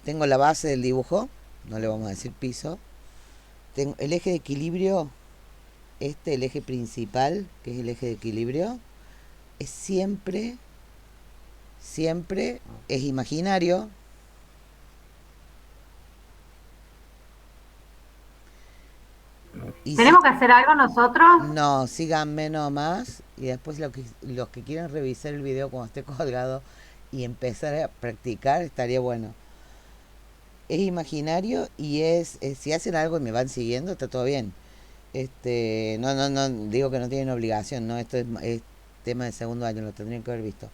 Tengo la base del dibujo, no le vamos a decir piso. Tengo el eje de equilibrio, el eje principal, que es el eje de equilibrio, es siempre es imaginario. Y ¿Tenemos que hacer algo nosotros? No, síganme nomás y después los que quieran revisar el video cuando esté colgado y empezar a practicar, estaría bueno. Es imaginario y si hacen algo y me van siguiendo, está todo bien. No, digo que no tienen obligación, no, es tema de segundo año, lo tendrían que haber visto.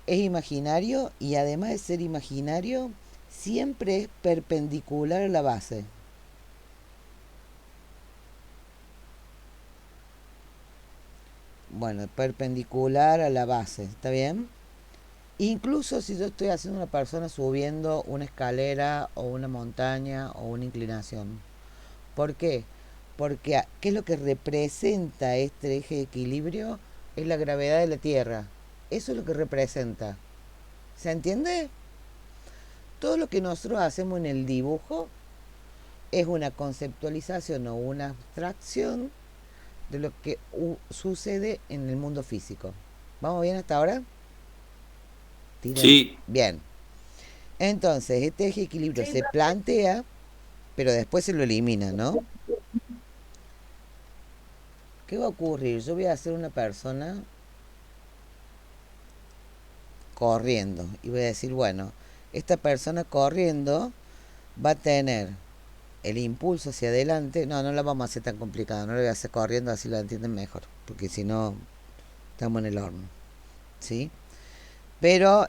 Es imaginario y además de ser imaginario, siempre es perpendicular a la base. Bueno, perpendicular a la base, ¿está bien? Incluso si yo estoy haciendo una persona subiendo una escalera o una montaña o una inclinación. ¿Por qué? Porque ¿qué es lo que representa este eje de equilibrio? Es la gravedad de la Tierra. Eso es lo que representa. ¿Se entiende? Todo lo que nosotros hacemos en el dibujo es una conceptualización o una abstracción de lo que sucede en el mundo físico. ¿Vamos bien hasta ahora? Sí. Bien. Entonces, este eje de equilibrio Sí, se profe. plantea, pero después se lo elimina, ¿no? ¿Qué va a ocurrir? Yo voy a hacer una persona corriendo y voy a decir, bueno, esta persona corriendo va a tener el impulso hacia adelante. No la vamos a hacer tan complicada, no lo voy a hacer corriendo, así lo entienden mejor, porque si no estamos en el horno, ¿sí? Pero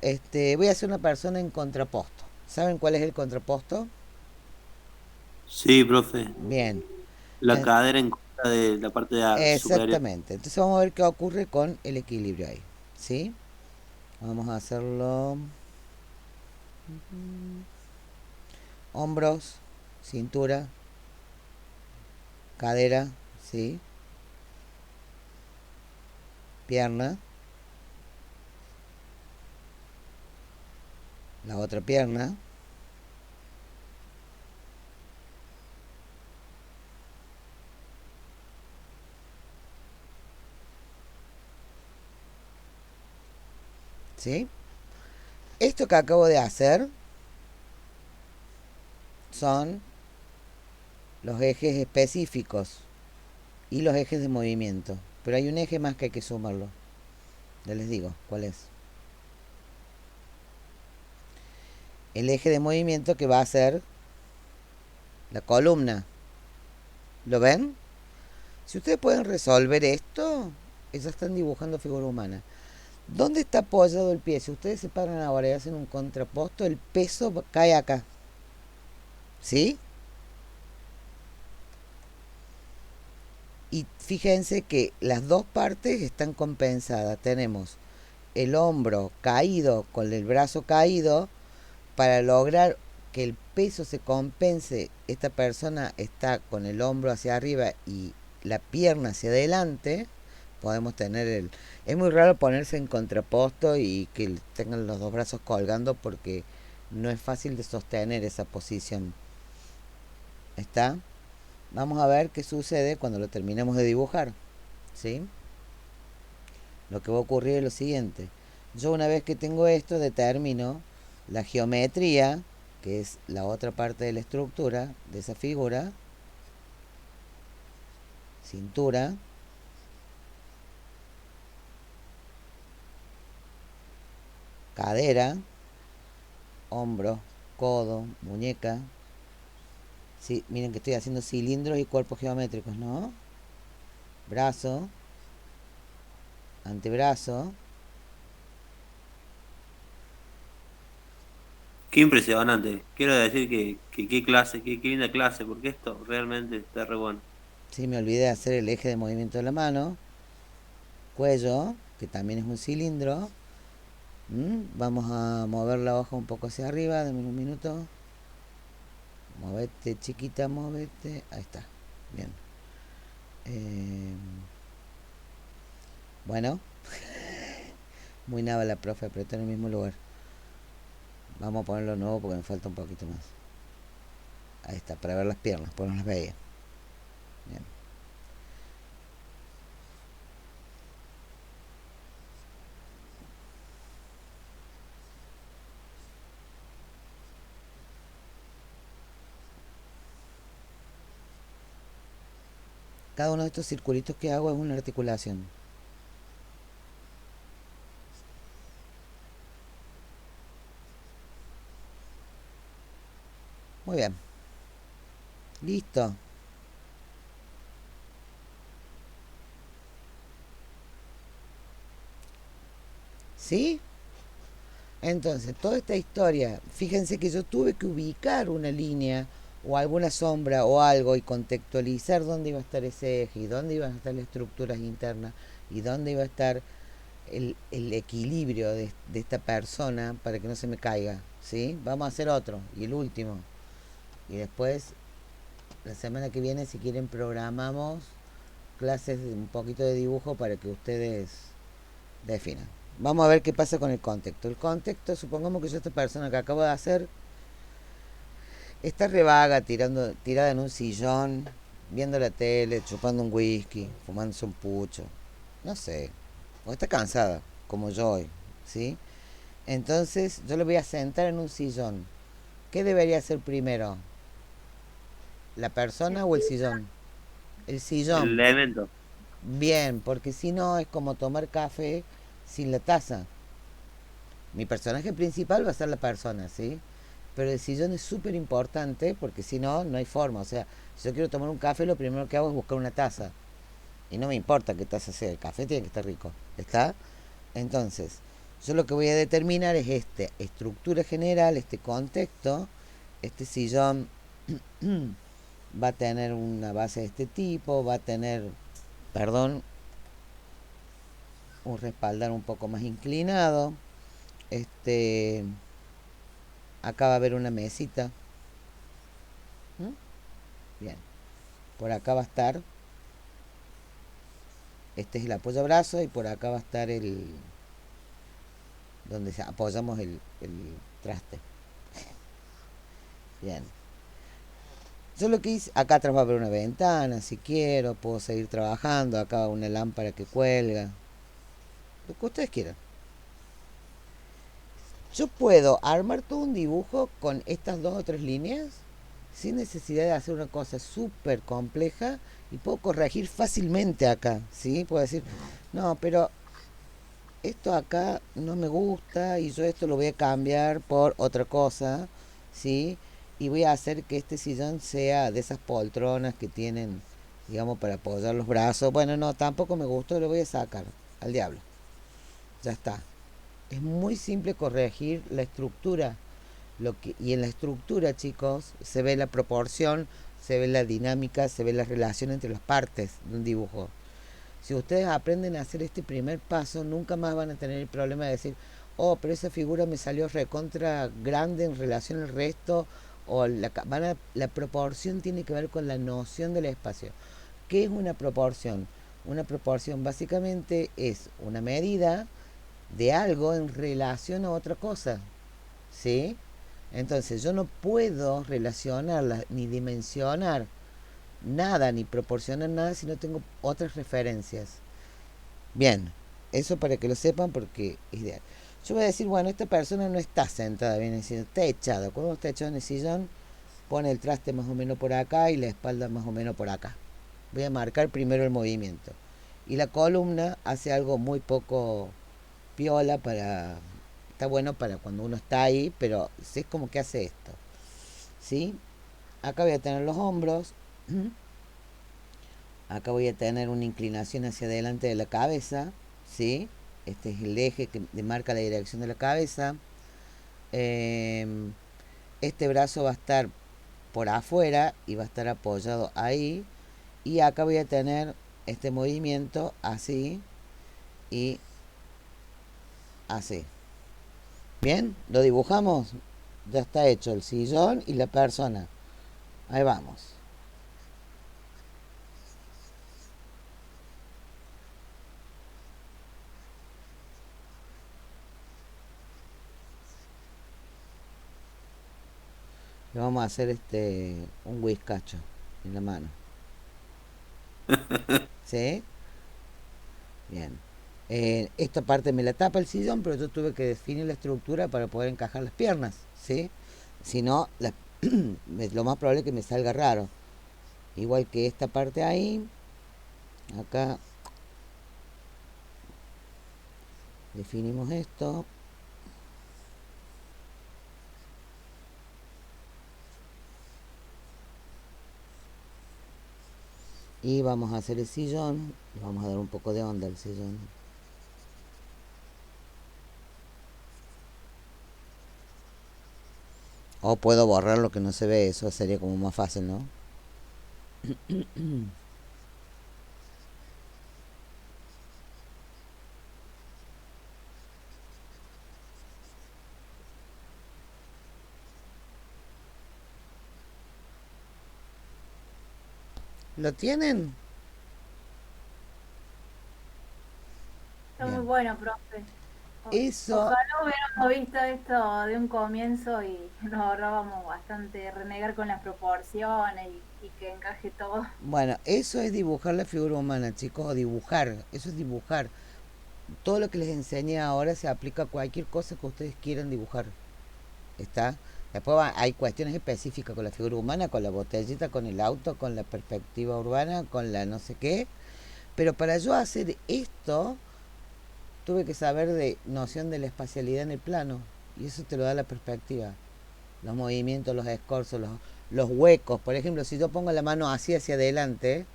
voy a hacer una persona en contraposto. ¿Saben cuál es el contraposto? Sí, profe. Bien. La cadera en contra de la parte superior. Exactamente. Entonces vamos a ver qué ocurre con el equilibrio ahí, ¿sí? Vamos a hacerlo hombros, cintura, cadera, ¿sí? Pierna, la otra pierna, ¿sí? Esto que acabo de hacer son los ejes específicos y los ejes de movimiento. Pero hay un eje más que hay que sumarlo. Ya les digo cuál es. El eje de movimiento que va a ser la columna. ¿Lo ven? Si ustedes pueden resolver esto, ya están dibujando figura humana. ¿Dónde está apoyado el pie? Si ustedes se paran ahora y hacen un contraposto, el peso cae acá. ¿Sí? Y fíjense que las dos partes están compensadas. Tenemos el hombro caído con el brazo caído para lograr que el peso se compense. Esta persona está con el hombro hacia arriba y la pierna hacia adelante. Podemos tener es muy raro ponerse en contraposto y que tengan los dos brazos colgando porque no es fácil de sostener esa posición. ¿Está? Vamos a ver qué sucede cuando lo terminemos de dibujar, ¿sí? Lo que va a ocurrir es lo siguiente. Yo una vez que tengo esto determino la geometría, que es la otra parte de la estructura de esa figura. Cintura. Cadera. Hombro, codo, muñeca. Sí, miren que estoy haciendo cilindros y cuerpos geométricos, ¿no? Brazo, antebrazo. Qué impresionante. Quiero decir que qué clase, qué linda clase, porque esto realmente está re bueno. Sí, me olvidé de hacer el eje de movimiento de la mano. Cuello, que también es un cilindro. Vamos a mover la hoja un poco hacia arriba, dame un minuto. Movete, chiquita, movete. Ahí está, bien. Bueno, muy nada la profe, pero está en el mismo lugar. Vamos a ponerlo nuevo porque me falta un poquito más. Ahí está, para ver las piernas, porque no las veía. Bien. Cada uno de estos circulitos que hago es una articulación. Muy bien. Listo. ¿Sí? Entonces, toda esta historia, fíjense que yo tuve que ubicar una línea o alguna sombra o algo y contextualizar dónde iba a estar ese eje y dónde iban a estar las estructuras internas y dónde iba a estar el equilibrio de esta persona para que no se me caiga, ¿sí? Vamos a hacer otro y el último. Y después, la semana que viene, si quieren, programamos clases de un poquito de dibujo para que ustedes definan. Vamos a ver qué pasa con el contexto. El contexto, supongamos que yo esta persona que acabo de hacer está revaga, tirada en un sillón, viendo la tele, chupando un whisky, fumándose un pucho, no sé, o está cansada, como yo hoy, ¿sí? Entonces yo le voy a sentar en un sillón. ¿Qué debería hacer primero? ¿La persona o el sillón? El El sillón. evento. Bien, porque si no es como tomar café sin la taza. Mi personaje principal va a ser la persona, ¿sí? Pero el sillón es súper importante porque si no, no hay forma. O sea, si yo quiero tomar un café, lo primero que hago es buscar una taza. Y no me importa qué taza sea, el café tiene que estar rico. ¿Está? Entonces, yo lo que voy a determinar es esta estructura general, este contexto. Este sillón va a tener una base de este tipo, va a tener, perdón, un respaldar un poco más inclinado. Acá va a haber una mesita. ¿Mm? Bien. Por acá va a estar, este es el apoyabrazo y por acá va a estar donde apoyamos el traste. Bien. Yo lo que hice, acá atrás va a haber una ventana, si quiero, puedo seguir trabajando, acá va una lámpara que cuelga, lo que ustedes quieran. Yo puedo armar todo un dibujo con estas 2 o 3 líneas sin necesidad de hacer una cosa súper compleja y puedo corregir fácilmente acá, ¿sí? Puedo decir, no, pero esto acá no me gusta y yo esto lo voy a cambiar por otra cosa, ¿sí? Y voy a hacer que este sillón sea de esas poltronas que tienen, digamos, para apoyar los brazos. Bueno, no, tampoco me gustó, lo voy a sacar al diablo. Ya está. Es muy simple corregir la estructura. Y en la estructura, chicos, se ve la proporción, se ve la dinámica, se ve la relación entre las partes de un dibujo. Si ustedes aprenden a hacer este primer paso, nunca más van a tener el problema de decir, oh, pero esa figura me salió recontra grande en relación al resto, o la proporción tiene que ver con la noción del espacio. ¿Qué es una proporción? Una proporción básicamente es una medida de algo en relación a otra cosa, ¿sí? Entonces yo no puedo relacionarla ni dimensionar nada ni proporcionar nada si no tengo otras referencias. Bien, eso para que lo sepan porque es ideal. Yo voy a decir, bueno, esta persona no está sentada bien en el sillón, está echada. Cuando está echado en el sillón, pone el traste más o menos por acá y la espalda más o menos por acá. Voy a marcar primero el movimiento. Y la columna hace algo muy poco piola para... Está bueno para cuando uno está ahí, pero es como que hace esto. ¿Sí? Acá voy a tener los hombros. Acá voy a tener una inclinación hacia adelante de la cabeza, ¿sí? Este es el eje que marca la dirección de la cabeza. Este brazo va a estar por afuera y va a estar apoyado ahí. Y acá voy a tener este movimiento así y así. Bien, lo dibujamos. Ya está hecho el sillón y la persona. Ahí vamos. Le vamos a hacer un whiskacho en la mano. ¿Sí? Bien. Esta parte me la tapa el sillón, pero yo tuve que definir la estructura para poder encajar las piernas, ¿sí? Si no, lo más probable es que me salga raro. Igual que esta parte ahí, acá definimos esto. Y vamos a hacer el sillón. Le vamos a dar un poco de onda al sillón. O puedo borrar lo que no se ve, eso sería como más fácil, ¿no? ¿Lo tienen? Está muy Bien. bueno, profe. Eso, Ojalá hubiéramos visto esto de un comienzo y nos ahorrábamos bastante renegar con las proporciones y que encaje todo. bueno, eso es dibujar la figura humana, chicos, o dibujar, eso es dibujar. Todo lo que les enseñé ahora se aplica a cualquier cosa que ustedes quieran dibujar. ¿Está? Después hay cuestiones específicas con la figura humana, con la botellita, con el auto, con la perspectiva urbana, con la no sé qué. Pero para yo hacer esto, tuve que saber de noción de la espacialidad en el plano. Y eso te lo da la perspectiva. Los movimientos, los escorzos, los huecos. Por ejemplo, si yo pongo la mano así hacia adelante,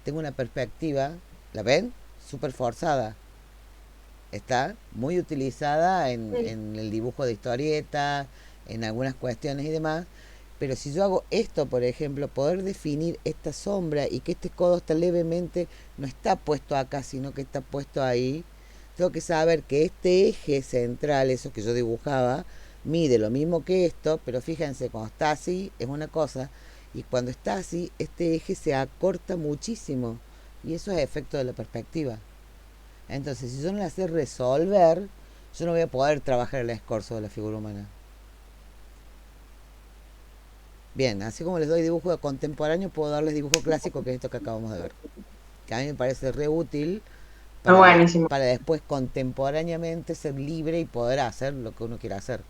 tengo una perspectiva, ¿la ven? Súper forzada. Está muy utilizada Sí. en el dibujo de historietas, en algunas cuestiones y demás. Pero si yo hago esto, por ejemplo, poder definir esta sombra y que este codo está levemente, no está puesto acá, sino que está puesto ahí, tengo que saber que este eje central, eso que yo dibujaba, mide lo mismo que esto, pero fíjense, cuando está así es una cosa, y cuando está así, este eje se acorta muchísimo, y eso es efecto de la perspectiva. Entonces, si yo no la sé resolver, yo no voy a poder trabajar el escorzo de la figura humana. Bien, así como les doy dibujo contemporáneo, puedo darles dibujo clásico, que es esto que acabamos de ver. Que a mí me parece re útil Está buenísimo. para después contemporáneamente ser libre y poder hacer lo que uno quiera hacer.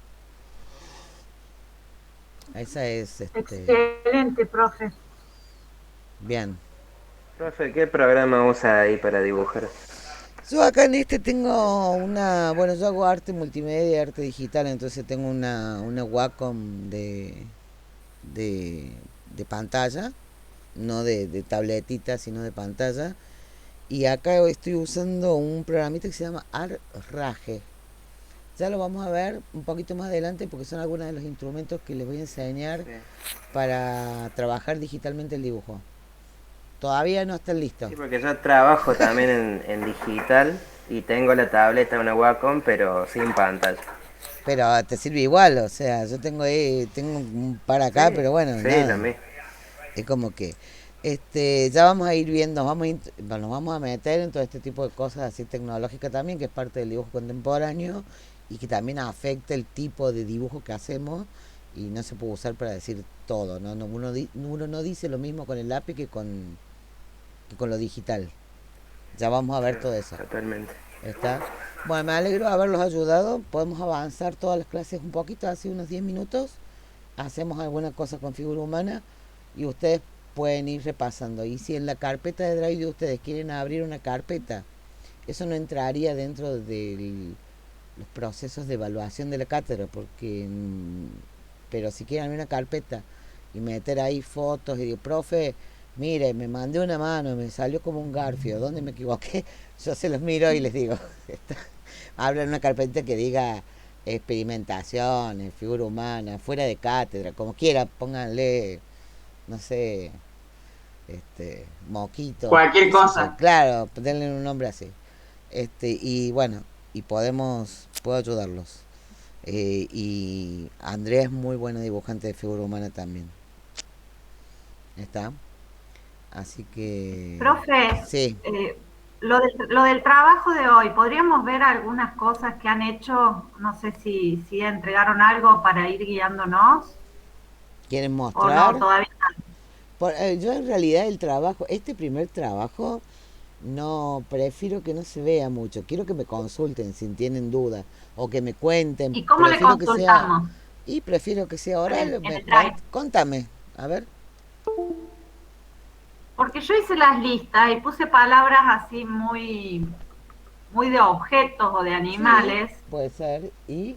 Esa es, Excelente, profe. bien. Profe, ¿qué programa usa ahí para dibujar? Yo acá en este tengo bueno, yo hago arte multimedia, arte digital, entonces tengo una Wacom de, de pantalla, no de tabletita, sino de pantalla. Y acá estoy usando un programita que se llama Arrage. Ya lo vamos a ver un poquito más adelante porque son algunos de los instrumentos que les voy a enseñar Sí. para trabajar digitalmente el dibujo. Todavía no están listos. Sí, porque yo trabajo también en digital y tengo la tableta, una Wacom, pero sin pantalla. Pero te sirve igual, o sea, yo tengo un par acá, Sí, pero bueno, sí, nada. lo mismo. Es como que ya vamos a ir viendo, nos vamos a meter en todo este tipo de cosas así tecnológicas también, que es parte del dibujo contemporáneo y que también afecta el tipo de dibujo que hacemos y no se puede usar para decir todo, ¿no? Uno no dice lo mismo con el lápiz que con lo digital. Ya vamos a ver todo eso. Totalmente. ¿Está? Bueno, me alegro de haberlos ayudado. Podemos avanzar todas las clases un poquito, hace unos 10 minutos. Hacemos alguna cosa con figura humana y ustedes pueden ir repasando. Y si en la carpeta de Drive de ustedes quieren abrir una carpeta, eso no entraría dentro de los procesos de evaluación de la cátedra, porque pero si quieren abrir una carpeta y meter ahí fotos y digo, profe, mire, me mandé una mano, me salió como un garfio, ¿dónde me equivoqué? Yo se los miro y les digo, abran una carpeta que diga experimentaciones, figura humana, fuera de cátedra, como quiera, pónganle, no sé, moquito, Cualquier qué sé yo, cosa. claro, denle un nombre así. Y bueno, y puedo ayudarlos. Y Andrea es muy buena dibujante de figura humana también. ¿Está? Así que... Profe, Sí. lo del trabajo de hoy, ¿podríamos ver algunas cosas que han hecho? No sé si entregaron algo para ir guiándonos ¿Quieren o no, mostrar? todavía Yo en realidad este primer trabajo, no, prefiero que no se vea mucho. Quiero que me consulten si tienen dudas o que me cuenten. ¿Y cómo le consultamos? Prefiero que sea oral. En el Drive. Contame, a ver. Porque yo hice las listas y puse palabras así muy de objetos o de animales. Sí, puede ser. Y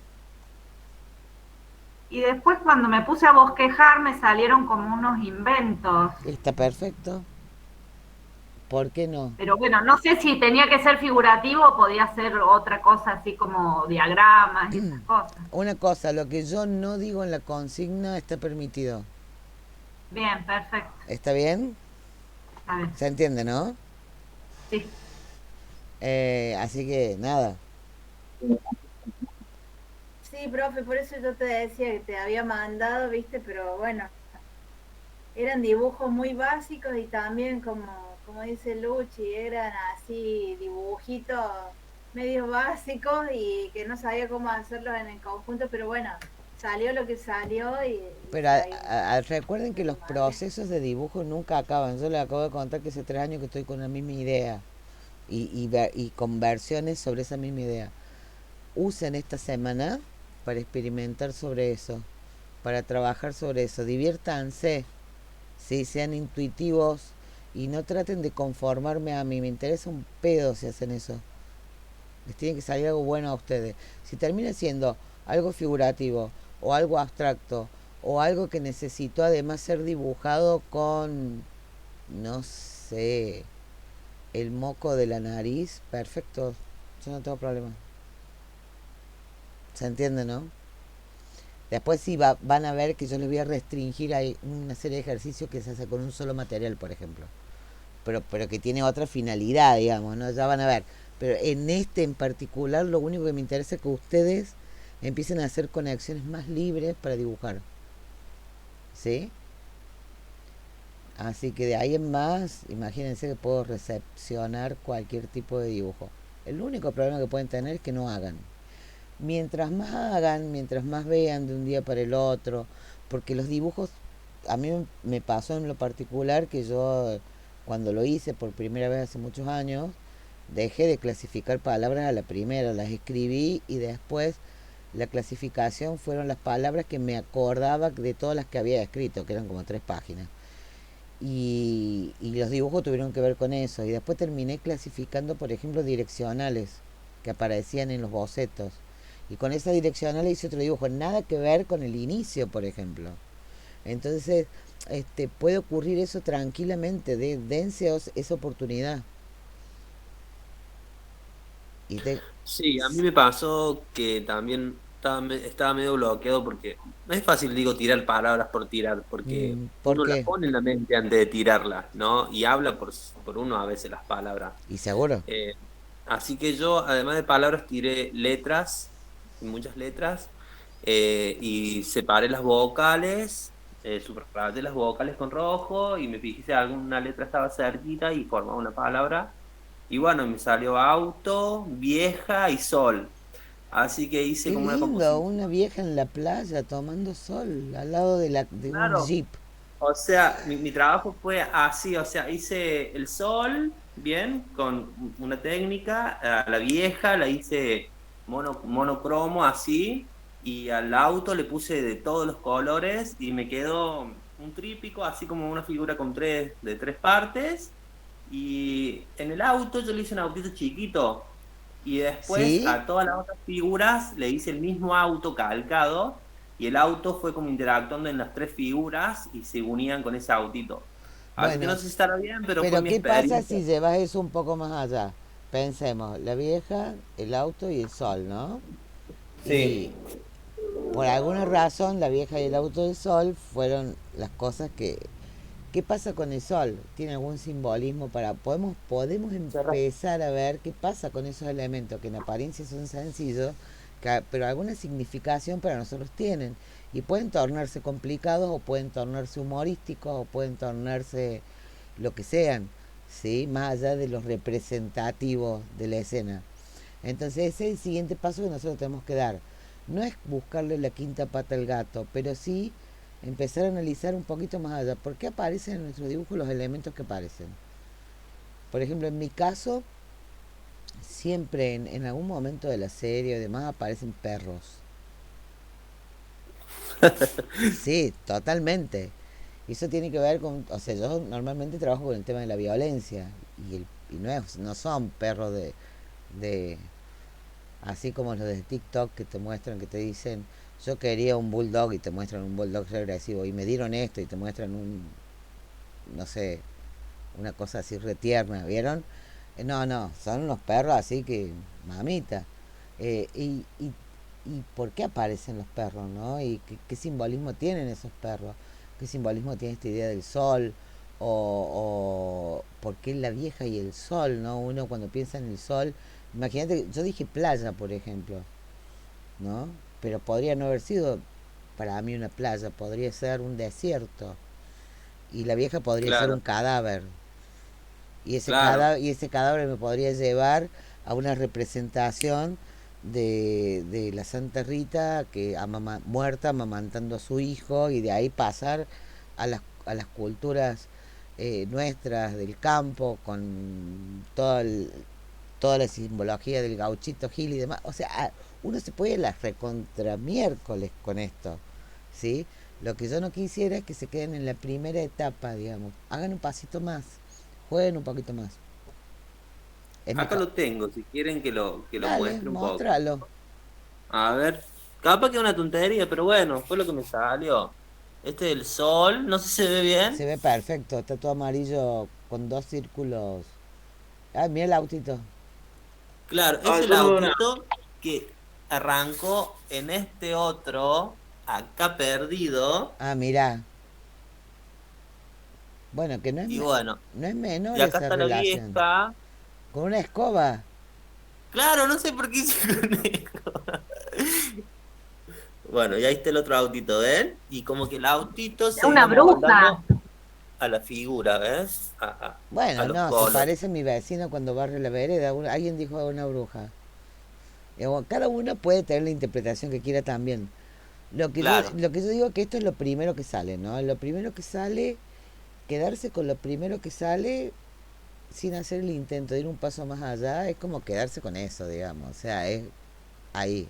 después cuando me puse a bosquejar me salieron como unos inventos. está perfecto. ¿Por qué no? Pero bueno, no sé si tenía que ser figurativo o podía ser otra cosa así como diagramas y esas cosas. Una cosa, lo que yo no digo en la consigna está permitido. Bien, perfecto. ¿Está bien? Está bien. ¿Se entiende, no? Sí. Así que nada. Sí, profe, por eso yo te decía que te había mandado, viste, pero bueno, eran dibujos muy básicos y también como dice Luchi, eran así dibujitos medio básicos y que no sabía cómo hacerlos en el conjunto, pero bueno, salió lo que salió y Pero ahí recuerden que se lo los mandé. procesos de dibujo nunca acaban. Yo les acabo de contar que hace 3 años que estoy con la misma idea y con versiones sobre esa misma idea. Usen esta semana para experimentar sobre eso, para trabajar sobre eso. Diviértanse, ¿sí? Sean intuitivos y no traten de conformarme a mí. Me interesa un pedo si hacen eso. Les tiene que salir algo bueno a ustedes. Si termina siendo algo figurativo o algo abstracto o algo que necesitó además ser dibujado con, no sé, el moco de la nariz, perfecto, yo no tengo problema. ¿Se entiende, no? Después sí van a ver que yo les voy a restringir a una serie de ejercicios que se hace con un solo material, por ejemplo. Pero que tiene otra finalidad, digamos, ¿no? Ya van a ver. Pero en este en particular, lo único que me interesa es que ustedes empiecen a hacer conexiones más libres para dibujar. ¿Sí? Así que de ahí en más, imagínense que puedo recepcionar cualquier tipo de dibujo. El único problema que pueden tener es que no hagan. Mientras más hagan, mientras más vean de un día para el otro, porque los dibujos, a mí me pasó en lo particular que yo, cuando lo hice por primera vez hace muchos años, dejé de clasificar palabras a la primera, las escribí y después la clasificación fueron las palabras que me acordaba de todas las que había escrito, que eran como 3 páginas. Y los dibujos tuvieron que ver con eso. Y después terminé clasificando, por ejemplo, direccionales que aparecían en los bocetos. Y con esa direccional hice otro dibujo, nada que ver con el inicio, por ejemplo. Entonces, puede ocurrir eso tranquilamente, dense esa oportunidad. Y Sí, a mí me pasó que también estaba medio bloqueado porque no es fácil, digo, tirar palabras por tirar, porque ¿Por uno las qué? pone en la mente antes de tirarlas, ¿no? Y habla por uno a veces las palabras. ¿Y seguro? Eh, Así que yo, además de palabras, tiré letras, muchas letras, y separé las vocales, subrayé las vocales con rojo y me fijé si alguna letra estaba cerquita y formaba una palabra. Y bueno, me salió auto, vieja y sol. Así que hice Qué como una lindo, composición. una vieja en la playa tomando sol al lado de un Claro, jeep. o sea, mi trabajo fue así, o sea, hice el sol, bien, con una técnica, a la vieja la hice monocromo así, y al auto le puse de todos los colores y me quedó un trípico, así como una figura con de 3 partes, y en el auto yo le hice un autito chiquito, y después ¿Sí? a todas las otras figuras le hice el mismo auto calcado y el auto fue como interactuando en las 3 figuras y se unían con ese autito. Así que no Bueno, sé si estará bien, pero fue pero mi ¿qué pasa experiencia. si llevas eso un poco más allá? Pensemos, la vieja, el auto y el sol, ¿no? Y Sí. por alguna razón la vieja y el auto del sol fueron las cosas que... ¿Qué pasa con el sol? ¿Tiene algún simbolismo para... Podemos empezar a ver qué pasa con esos elementos que en apariencia son sencillos, pero alguna significación para nosotros tienen. Y pueden tornarse complicados o pueden tornarse humorísticos o pueden tornarse lo que sean, ¿sí? Más allá de los representativos de la escena. Entonces ese es el siguiente paso que nosotros tenemos que dar. No es buscarle la quinta pata al gato, pero sí empezar a analizar un poquito más allá. ¿Por qué aparecen en nuestro dibujo los elementos que aparecen? Por ejemplo, en mi caso, siempre en algún momento de la serie y demás aparecen perros. Sí, totalmente. Y eso tiene que ver con, o sea, yo normalmente trabajo con el tema de la violencia y no son perros de, así como los de TikTok que te muestran, que te dicen, yo quería un bulldog y te muestran un bulldog regresivo y me dieron esto y te muestran un, no sé, una cosa así retierna, ¿vieron? No, no, son unos perros así que, mamita. ¿Y por qué aparecen los perros, no? ¿Y qué simbolismo tienen esos perros? ¿Qué simbolismo tiene esta idea del sol? O por qué la vieja y el sol, ¿no? Uno cuando piensa en el sol, imagínate, yo dije playa, por ejemplo, ¿no? Pero podría no haber sido para mí una playa, podría ser un desierto. Y la vieja podría ser un Claro, cadáver. claro, Y ese cadáver me podría llevar a una representación de la Santa Rita que muerta amamantando a su hijo y de ahí pasar a las culturas nuestras del campo con toda la simbología del gauchito Gil y demás. O sea, uno se puede ir a la recontra miércoles con esto, ¿sí? Lo que yo no quisiera es que se queden en la primera etapa, digamos. Hagan un pasito más, jueguen un poquito más. Es mi acá co- lo tengo, si quieren que lo Dale, muestre un poco. mostralo. A ver, capaz que es una tontería, pero bueno, fue lo que me salió. Este es el sol, no sé si se ve bien. Se ve perfecto, está todo amarillo con dos círculos. Ah, mira el autito. Claro, es Ah, el yo no veo nada. autito que arrancó en este otro, acá perdido, Ah, mira. Bueno, que y bueno, no es menor y acá esa está la relación. vieja. Con una escoba. Claro, no sé por qué hice conejo. Bueno, y ahí está el otro autito, ¿ven? Y como que el autito Es se una iba bruja. moldando a la figura, ¿ves? A Bueno, los no, se colores. parece a mi vecino cuando barre la vereda. Alguien dijo una bruja. Cada uno puede tener la interpretación que quiera también. Claro, Lo que yo digo es que esto es lo primero que sale, ¿no? Lo primero que sale, quedarse con lo primero que sale sin hacer el intento de ir un paso más allá, es como quedarse con eso, digamos. O sea, es ahí.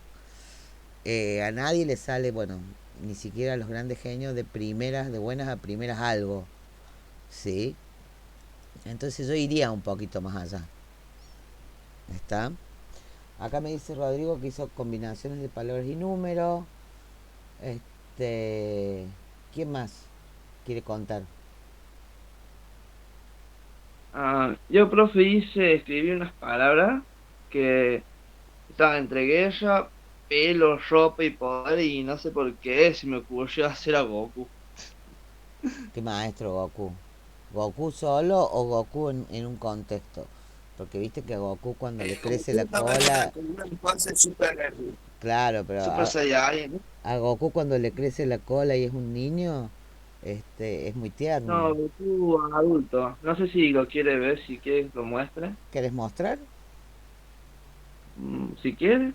A nadie le sale, bueno, ni siquiera a los grandes genios de primeras, de buenas a primeras algo, ¿sí? Entonces yo iría un poquito más allá. ¿Está? Acá me dice Rodrigo que hizo combinaciones de palabras y números. Este, ¿quién más quiere contar? Yo, profe, escribí unas palabras que estaban entre guerra, pelo, ropa y poder, y no sé por qué se me ocurrió hacer a Goku. ¿Qué maestro Goku? ¿Goku solo o Goku en un contexto? Porque viste que a Goku cuando le crece la cola, Como una infancia super, claro, pero super Saiyajin, ¿no? a Goku cuando le crece la cola y es un niño, es muy tierno. No, Goku adulto. No sé si lo quiere ver, si quiere que lo muestre. ¿Querés mostrar? Si quiere.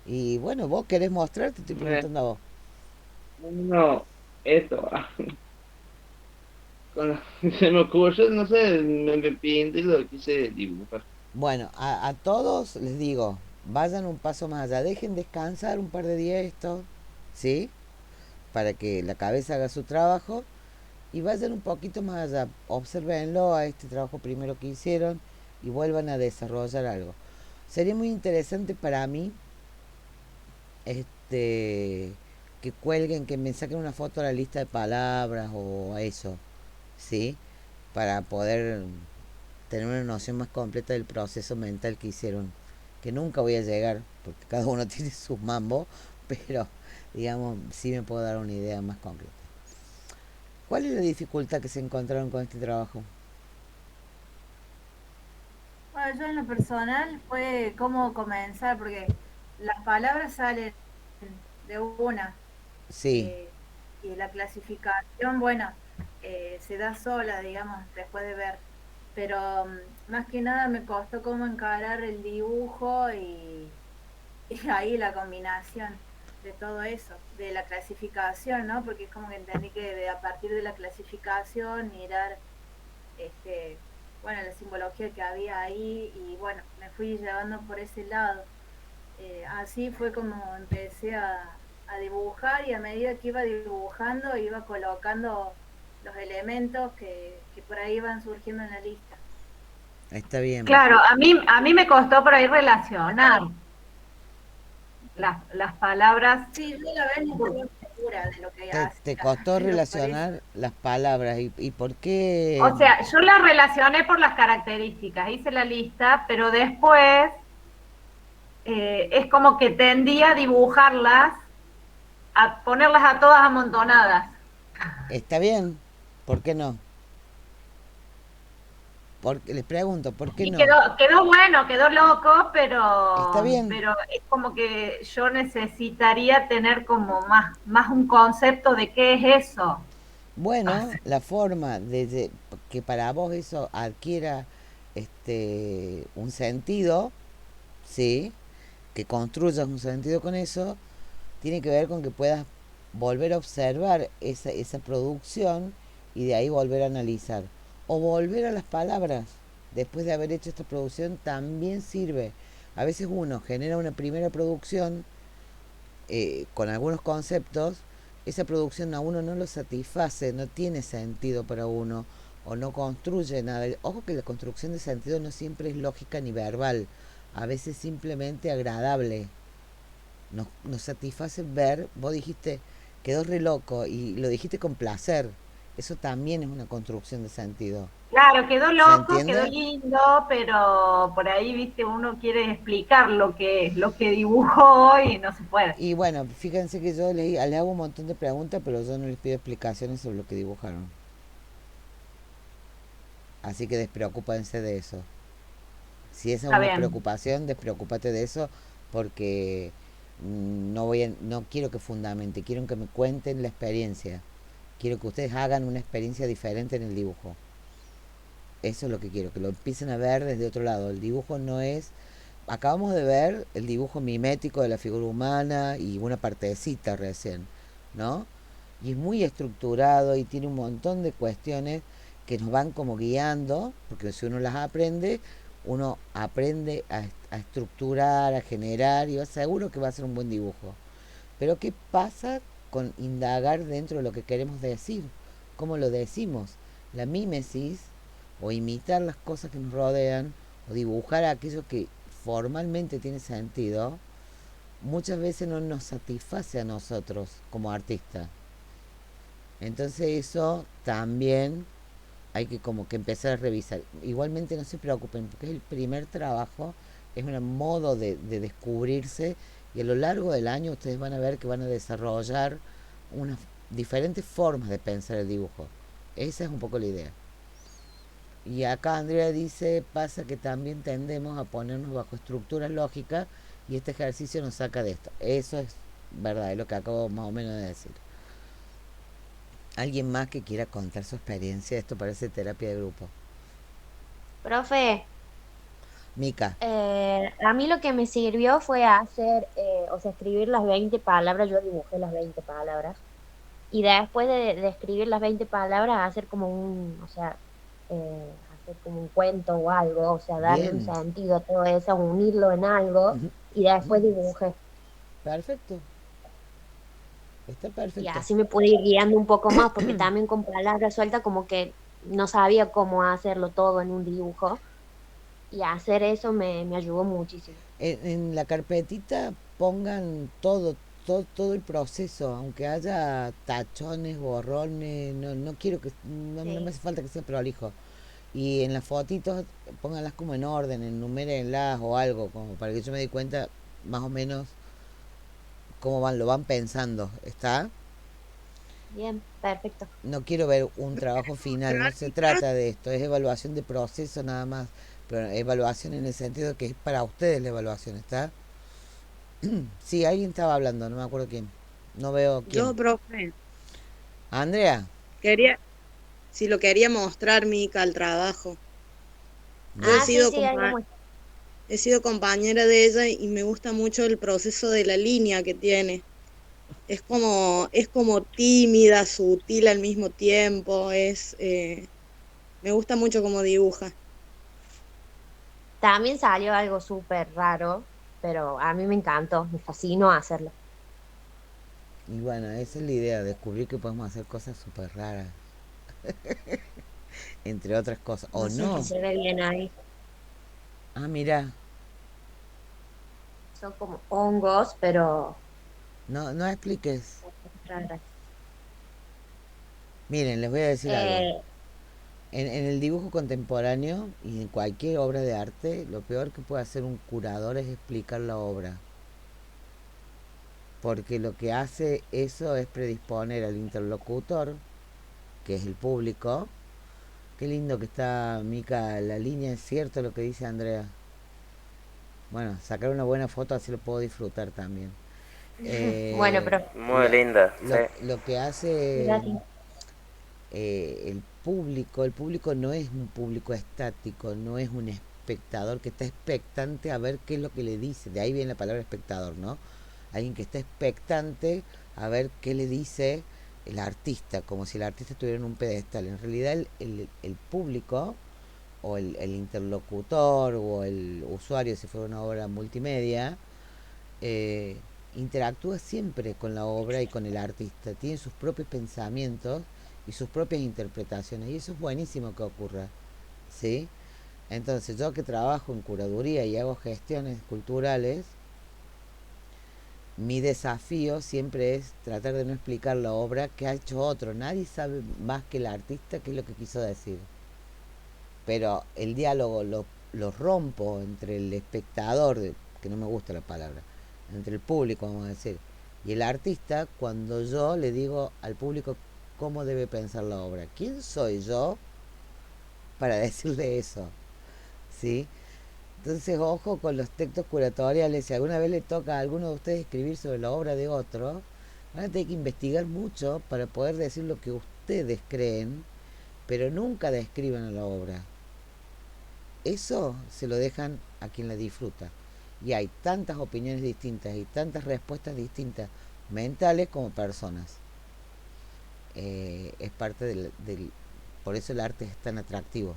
Y bueno, vos querés mostrar, te estoy Me- preguntando a vos. No, esto. Se me ocurrió, no sé, me pinté y lo quise dibujar. Bueno, a todos les digo, vayan un paso más allá, dejen descansar un par de días esto, ¿sí? Para que la cabeza haga su trabajo y vayan un poquito más allá, observenlo a este trabajo primero que hicieron y vuelvan a desarrollar algo. Sería muy interesante para mí este que cuelguen, que me saquen una foto a la lista de palabras o a eso, ¿sí? Para poder tener una noción más completa del proceso mental que hicieron, que nunca voy a llegar, porque cada uno tiene sus mambos, pero digamos, sí me puedo dar una idea más concreta. ¿Cuál es la dificultad que se encontraron con este trabajo? Bueno, yo en lo personal fue cómo comenzar, porque las palabras salen de una, Sí, eh, y la clasificación, bueno, se da sola, digamos, después de ver. Pero más que nada me costó cómo encarar el dibujo y ahí la combinación de todo eso, de la clasificación, ¿no? Porque es como que entendí que a partir de la clasificación mirar, este, bueno, la simbología que había ahí y bueno, me fui llevando por ese lado. Así fue como empecé a dibujar y a medida que iba dibujando iba colocando los elementos que por ahí iban surgiendo en la lista. está bien. Claro, a mí me costó por ahí relacionar las palabras. Sí, yo la verdad no estructura de lo que Te hace. costó Lo parece. relacionar las palabras y por qué. O sea, yo las relacioné por las características, hice la lista, pero después es como que tendía a dibujarlas, a ponerlas a todas amontonadas. Está bien, ¿por qué no? Porque les pregunto, ¿por qué Y no? quedó bueno, quedó loco, Está bien. pero es como que yo necesitaría tener como más un concepto de qué es eso. Bueno, la forma de que para vos eso adquiera un sentido, ¿sí? Que construyas un sentido con eso, tiene que ver con que puedas volver a observar esa producción y de ahí volver a analizar. O volver a las palabras. Después de haber hecho esta producción también sirve. A veces uno genera una primera producción con algunos conceptos, esa producción a uno no lo satisface, no tiene sentido para uno o no construye nada. Ojo que la construcción de sentido no siempre es lógica ni verbal, a veces simplemente agradable. Nos satisface ver, vos dijiste, quedó re loco y lo dijiste con placer. Eso también es una construcción de sentido. Claro, quedó ¿Se loco, quedó entiende? lindo, pero por ahí, viste, uno quiere explicar lo que dibujó y no se puede. Y bueno, fíjense que yo le hago un montón de preguntas, pero yo no les pido explicaciones sobre lo que dibujaron. Así que despreocúpense de eso. Si esa es Está una bien. preocupación, despreocúpate de eso porque no quiero que fundamente, quiero que me cuenten la experiencia. Quiero que ustedes hagan una experiencia diferente en el dibujo. Eso es lo que quiero, que lo empiecen a ver desde otro lado. El dibujo no es... Acabamos de ver el dibujo mimético de la figura humana y una partecita recién, ¿no? Y es muy estructurado y tiene un montón de cuestiones que nos van como guiando, porque si uno las aprende, uno aprende a estructurar, a generar y seguro que va a ser un buen dibujo. Pero ¿qué pasa con indagar dentro de lo que queremos decir? ¿Cómo lo decimos? La mímesis o imitar las cosas que nos rodean o dibujar aquello que formalmente tiene sentido, muchas veces no nos satisface a nosotros como artistas. Entonces eso también hay que como que empezar a revisar. Igualmente no se preocupen, porque es el primer trabajo, es un modo de descubrirse y a lo largo del año ustedes van a ver que van a desarrollar unas diferentes formas de pensar el dibujo. Esa es un poco la idea. Y acá Andrea dice, pasa que también tendemos a ponernos bajo estructuras lógicas y este ejercicio nos saca de esto. Eso es verdad, es lo que acabo más o menos de decir. ¿Alguien más que quiera contar su experiencia? Esto parece terapia de grupo. Profe, Mica. a mí lo que me sirvió fue hacer, o sea, escribir las 20 palabras, yo dibujé las 20 palabras, y después de escribir las 20 palabras, hacer como o sea, hacer como un cuento o algo, o sea, darle un Bien. sentido a todo eso, unirlo en algo, y después dibujé. Perfecto. Está Y perfecto. así me pude ir guiando un poco más, porque también con palabras sueltas como que no sabía cómo hacerlo todo en un dibujo, y hacer eso me ayudó muchísimo. En la carpetita pongan todo el proceso, aunque haya tachones, borrones, no quiero que, no me hace falta que sea prolijo. Y en las fotitos pónganlas como en orden, enumérenlas o algo, como para que yo me dé cuenta más o menos cómo lo van pensando, ¿está? Bien, perfecto. No quiero ver un trabajo final, no se trata de esto, es evaluación de proceso nada más, pero evaluación en el sentido de que es para ustedes la evaluación, ¿está? Sí, alguien estaba hablando, no me acuerdo quién. No veo quién. Yo, profe, Andrea. si lo quería mostrar, Mica, el trabajo. Yo Sí, ahí lo muestro. he sido compañera de ella y me gusta mucho el proceso de la línea que tiene. Es como tímida, sutil al mismo tiempo, me gusta mucho cómo dibuja. También salió algo súper raro, pero a mí me encantó, me fascinó hacerlo. Y bueno, esa es la idea, descubrir que podemos hacer cosas súper raras. Entre otras cosas. ¿O no? Se ve bien ahí. Ah, mira. Son como hongos, pero... No expliques. Muchas gracias. Miren, les voy a decir algo. Eh, En el dibujo contemporáneo y en cualquier obra de arte, lo peor que puede hacer un curador es explicar la obra. Porque lo que hace eso es predisponer al interlocutor, que es el público. Qué lindo que está, Mica, la línea, es cierto lo que dice Andrea. Bueno, sacar una buena foto así lo puedo disfrutar también. bueno, Eh, profe, Muy linda, sí. lo que hace gracias. el público no es un público estático, no es un espectador que está expectante a ver qué es lo que le dice. De ahí viene la palabra espectador, ¿no? Alguien que está expectante a ver qué le dice el artista, como si el artista estuviera en un pedestal. En realidad el público o el interlocutor o el usuario, si fuera una obra multimedia, eh, interactúa siempre con la obra y con el artista, tiene sus propios pensamientos y sus propias interpretaciones, y eso es buenísimo que ocurra, ¿sí? Entonces yo que trabajo en curaduría y hago gestiones culturales, mi desafío siempre es tratar de no explicar la obra que ha hecho otro. Nadie sabe más que el artista qué es lo que quiso decir, pero el diálogo lo rompo entre el espectador, que no me gusta la palabra, entre el público, vamos a decir, y el artista, cuando yo le digo al público cómo debe pensar la obra. ¿Quién soy yo para decirle eso? ¿Sí? Entonces, ojo con los textos curatoriales. Si alguna vez le toca a alguno de ustedes escribir sobre la obra de otro, van a tener que investigar mucho para poder decir lo que ustedes creen, pero nunca describan a la obra. Eso se lo dejan a quien la disfruta. Y hay tantas opiniones distintas y tantas respuestas distintas, mentales como personas. Es parte por eso el arte es tan atractivo.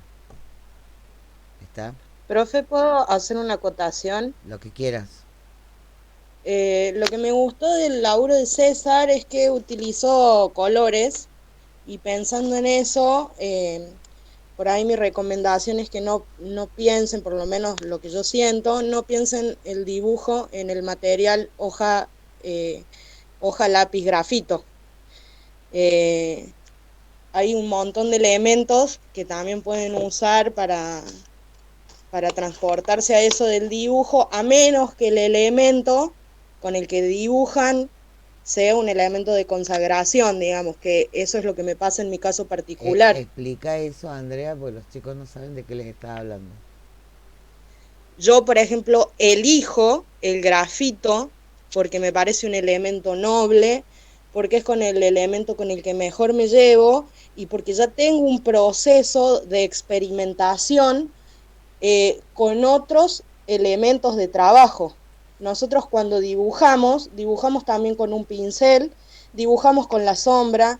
¿Está? Profe, ¿puedo hacer una acotación? Lo que quieras. Lo que me gustó del laburo de César es que utilizó colores y pensando en eso, por ahí mi recomendación es que no piensen, por lo menos lo que yo siento, no piensen el dibujo en el material hoja, lápiz, grafito. Hay un montón de elementos que también pueden usar para transportarse a eso del dibujo, a menos que el elemento con el que dibujan sea un elemento de consagración, digamos, que eso es lo que me pasa en mi caso particular. Explica eso, Andrea, porque los chicos no saben de qué les estás hablando. Yo, por ejemplo, elijo el grafito porque me parece un elemento noble, porque es con el elemento con el que mejor me llevo y porque ya tengo un proceso de experimentación con otros elementos de trabajo. Nosotros cuando dibujamos también con un pincel, dibujamos con la sombra,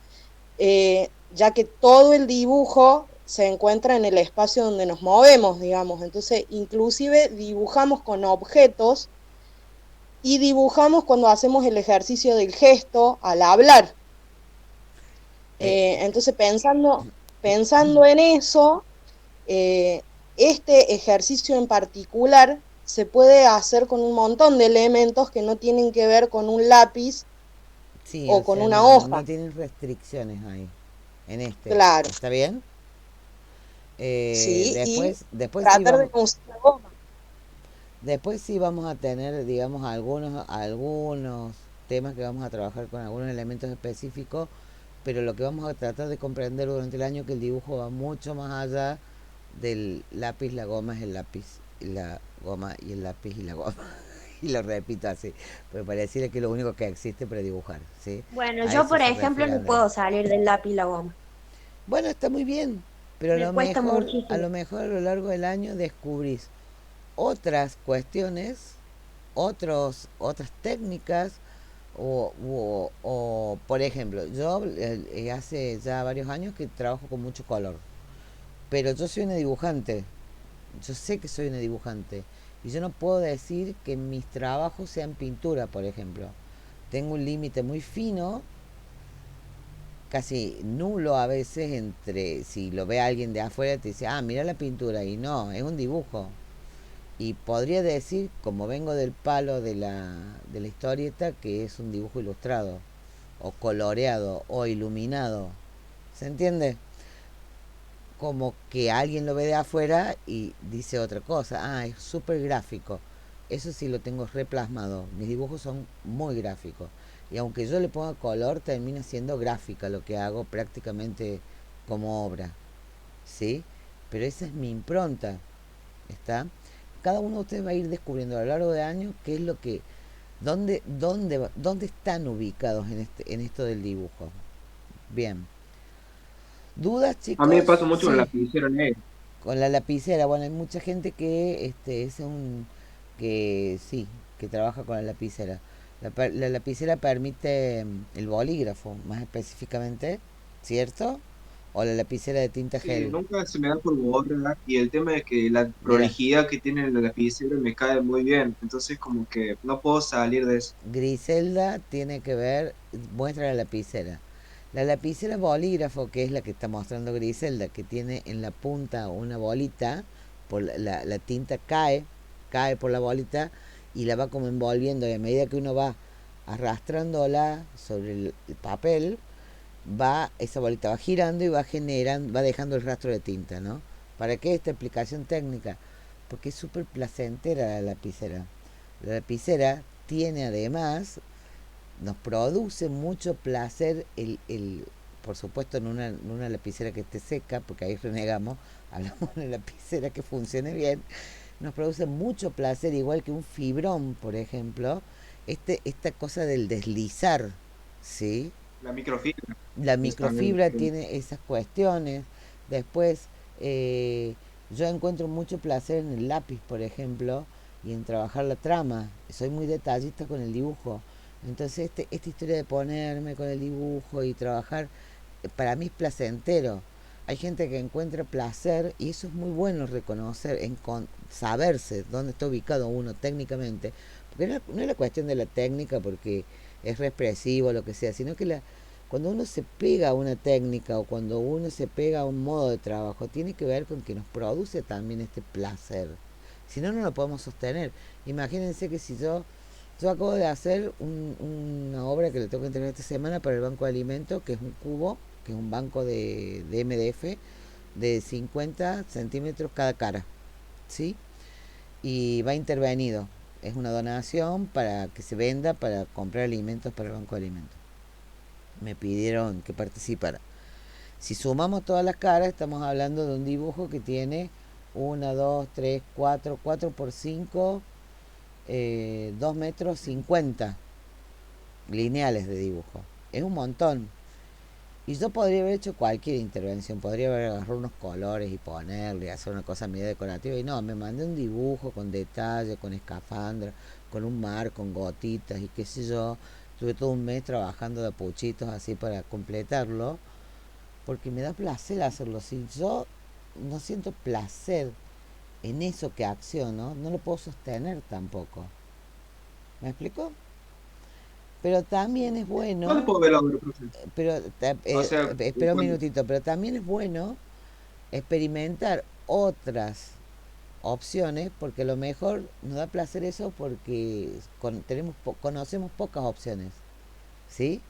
ya que todo el dibujo se encuentra en el espacio donde nos movemos, digamos. Entonces, inclusive dibujamos con objetos y dibujamos cuando hacemos el ejercicio del gesto al hablar. Entonces, pensando en eso, este ejercicio en particular se puede hacer con un montón de elementos que no tienen que ver con un lápiz o con una hoja. No tienen restricciones ahí, en este. Claro. ¿Está bien? Sí, después tratar de usar la goma. Después sí vamos a tener, digamos, algunos temas que vamos a trabajar con algunos elementos específicos, pero lo que vamos a tratar de comprender durante el año es que el dibujo va mucho más allá del lápiz, la goma es el lápiz, la goma y el lápiz y la goma. Y lo repito así, pero para decirle que es lo único que existe para dibujar, ¿sí? Bueno, yo por ejemplo no puedo salir del lápiz y la goma. Bueno, está muy bien, pero Me cuesta muchísimo. a lo mejor a lo largo del año descubrís otras cuestiones, otras técnicas, o por ejemplo, yo hace ya varios años que trabajo con mucho color, pero yo soy una dibujante, yo sé que soy una dibujante, y yo no puedo decir que mis trabajos sean pintura, por ejemplo. Tengo un límite muy fino, casi nulo a veces, entre si lo ve alguien de afuera te dice, mira la pintura, y no, es un dibujo. Y podría decir, como vengo del palo de la historieta, que es un dibujo ilustrado, o coloreado o iluminado. ¿Se entiende? Como que alguien lo ve de afuera y dice otra cosa. Ah, es súper gráfico. Eso sí lo tengo replasmado. Mis dibujos son muy gráficos. Y aunque yo le ponga color, termina siendo gráfica lo que hago prácticamente como obra. ¿Sí? Pero esa es mi impronta. ¿Está? Cada uno de ustedes va a ir descubriendo a lo largo de años qué es lo que... ¿Dónde están ubicados en esto del dibujo? Bien. ¿Dudas, A mí me chicos? pasa mucho con el Sí. lapicero negro. Con la lapicera, bueno, hay mucha gente que es un que sí, que trabaja con la lapicera. La lapicera permite el bolígrafo, más específicamente, ¿cierto? O la lapicera de tinta Sí, gel. nunca se me da por borrar y el tema es que la Mira, prolijidad que tiene el lapicero me cae muy bien, entonces como que no puedo salir de eso. Griselda tiene que ver, muestra la lapicera. La lapicera bolígrafo, que es la que está mostrando Griselda, que tiene en la punta una bolita, por la tinta cae por la bolita y la va como envolviendo y a medida que uno va arrastrándola sobre el papel, esa bolita va girando y va dejando el rastro de tinta, ¿no? ¿Para qué esta explicación técnica? Porque es súper placentera la lapicera. La lapicera tiene además, nos produce mucho placer por supuesto en una lapicera que esté seca, porque ahí renegamos, hablamos de una lapicera que funcione bien, nos produce mucho placer, igual que un fibrón, por ejemplo, esta cosa del deslizar, ¿sí? La microfibra La es también. microfibra tiene esas cuestiones. Después, yo encuentro mucho placer en el lápiz, por ejemplo, y en trabajar la trama. Soy muy detallista con el dibujo. Entonces, esta historia de ponerme con el dibujo y trabajar, para mí es placentero. Hay gente que encuentra placer y eso es muy bueno reconocer, saberse dónde está ubicado uno técnicamente. Porque no es la cuestión de la técnica porque es represivo o lo que sea, sino que cuando uno se pega a una técnica o cuando uno se pega a un modo de trabajo, tiene que ver con que nos produce también este placer. Si no, no lo podemos sostener. Imagínense que si yo acabo de hacer una obra que le tengo que entregar esta semana para el Banco de Alimentos, que es un cubo, que es un banco de MDF de 50 centímetros cada cara, ¿sí? Y va intervenido. Es una donación para que se venda para comprar alimentos para el Banco de Alimentos. Me pidieron que participara. Si sumamos todas las caras, estamos hablando de un dibujo que tiene 1, 2, 3, 4 por 5, 2 metros 50 lineales de dibujo. Es un montón. Y yo podría haber hecho cualquier intervención, podría haber agarrado unos colores y ponerle, hacer una cosa medio decorativa. Y no, me mandé un dibujo con detalle, con escafandra, con un mar, con gotitas y qué sé yo. Tuve todo un mes trabajando de puchitos así para completarlo, porque me da placer hacerlo. Si yo no siento placer en eso que acciono, no lo puedo sostener tampoco. ¿Me explico? Pero también es ¿Dónde bueno, puedo ver la obra, profe? pero O sea, espera un ¿cuándo? minutito, pero también es bueno experimentar otras opciones, porque a lo mejor nos da placer eso porque conocemos pocas opciones, ¿sí?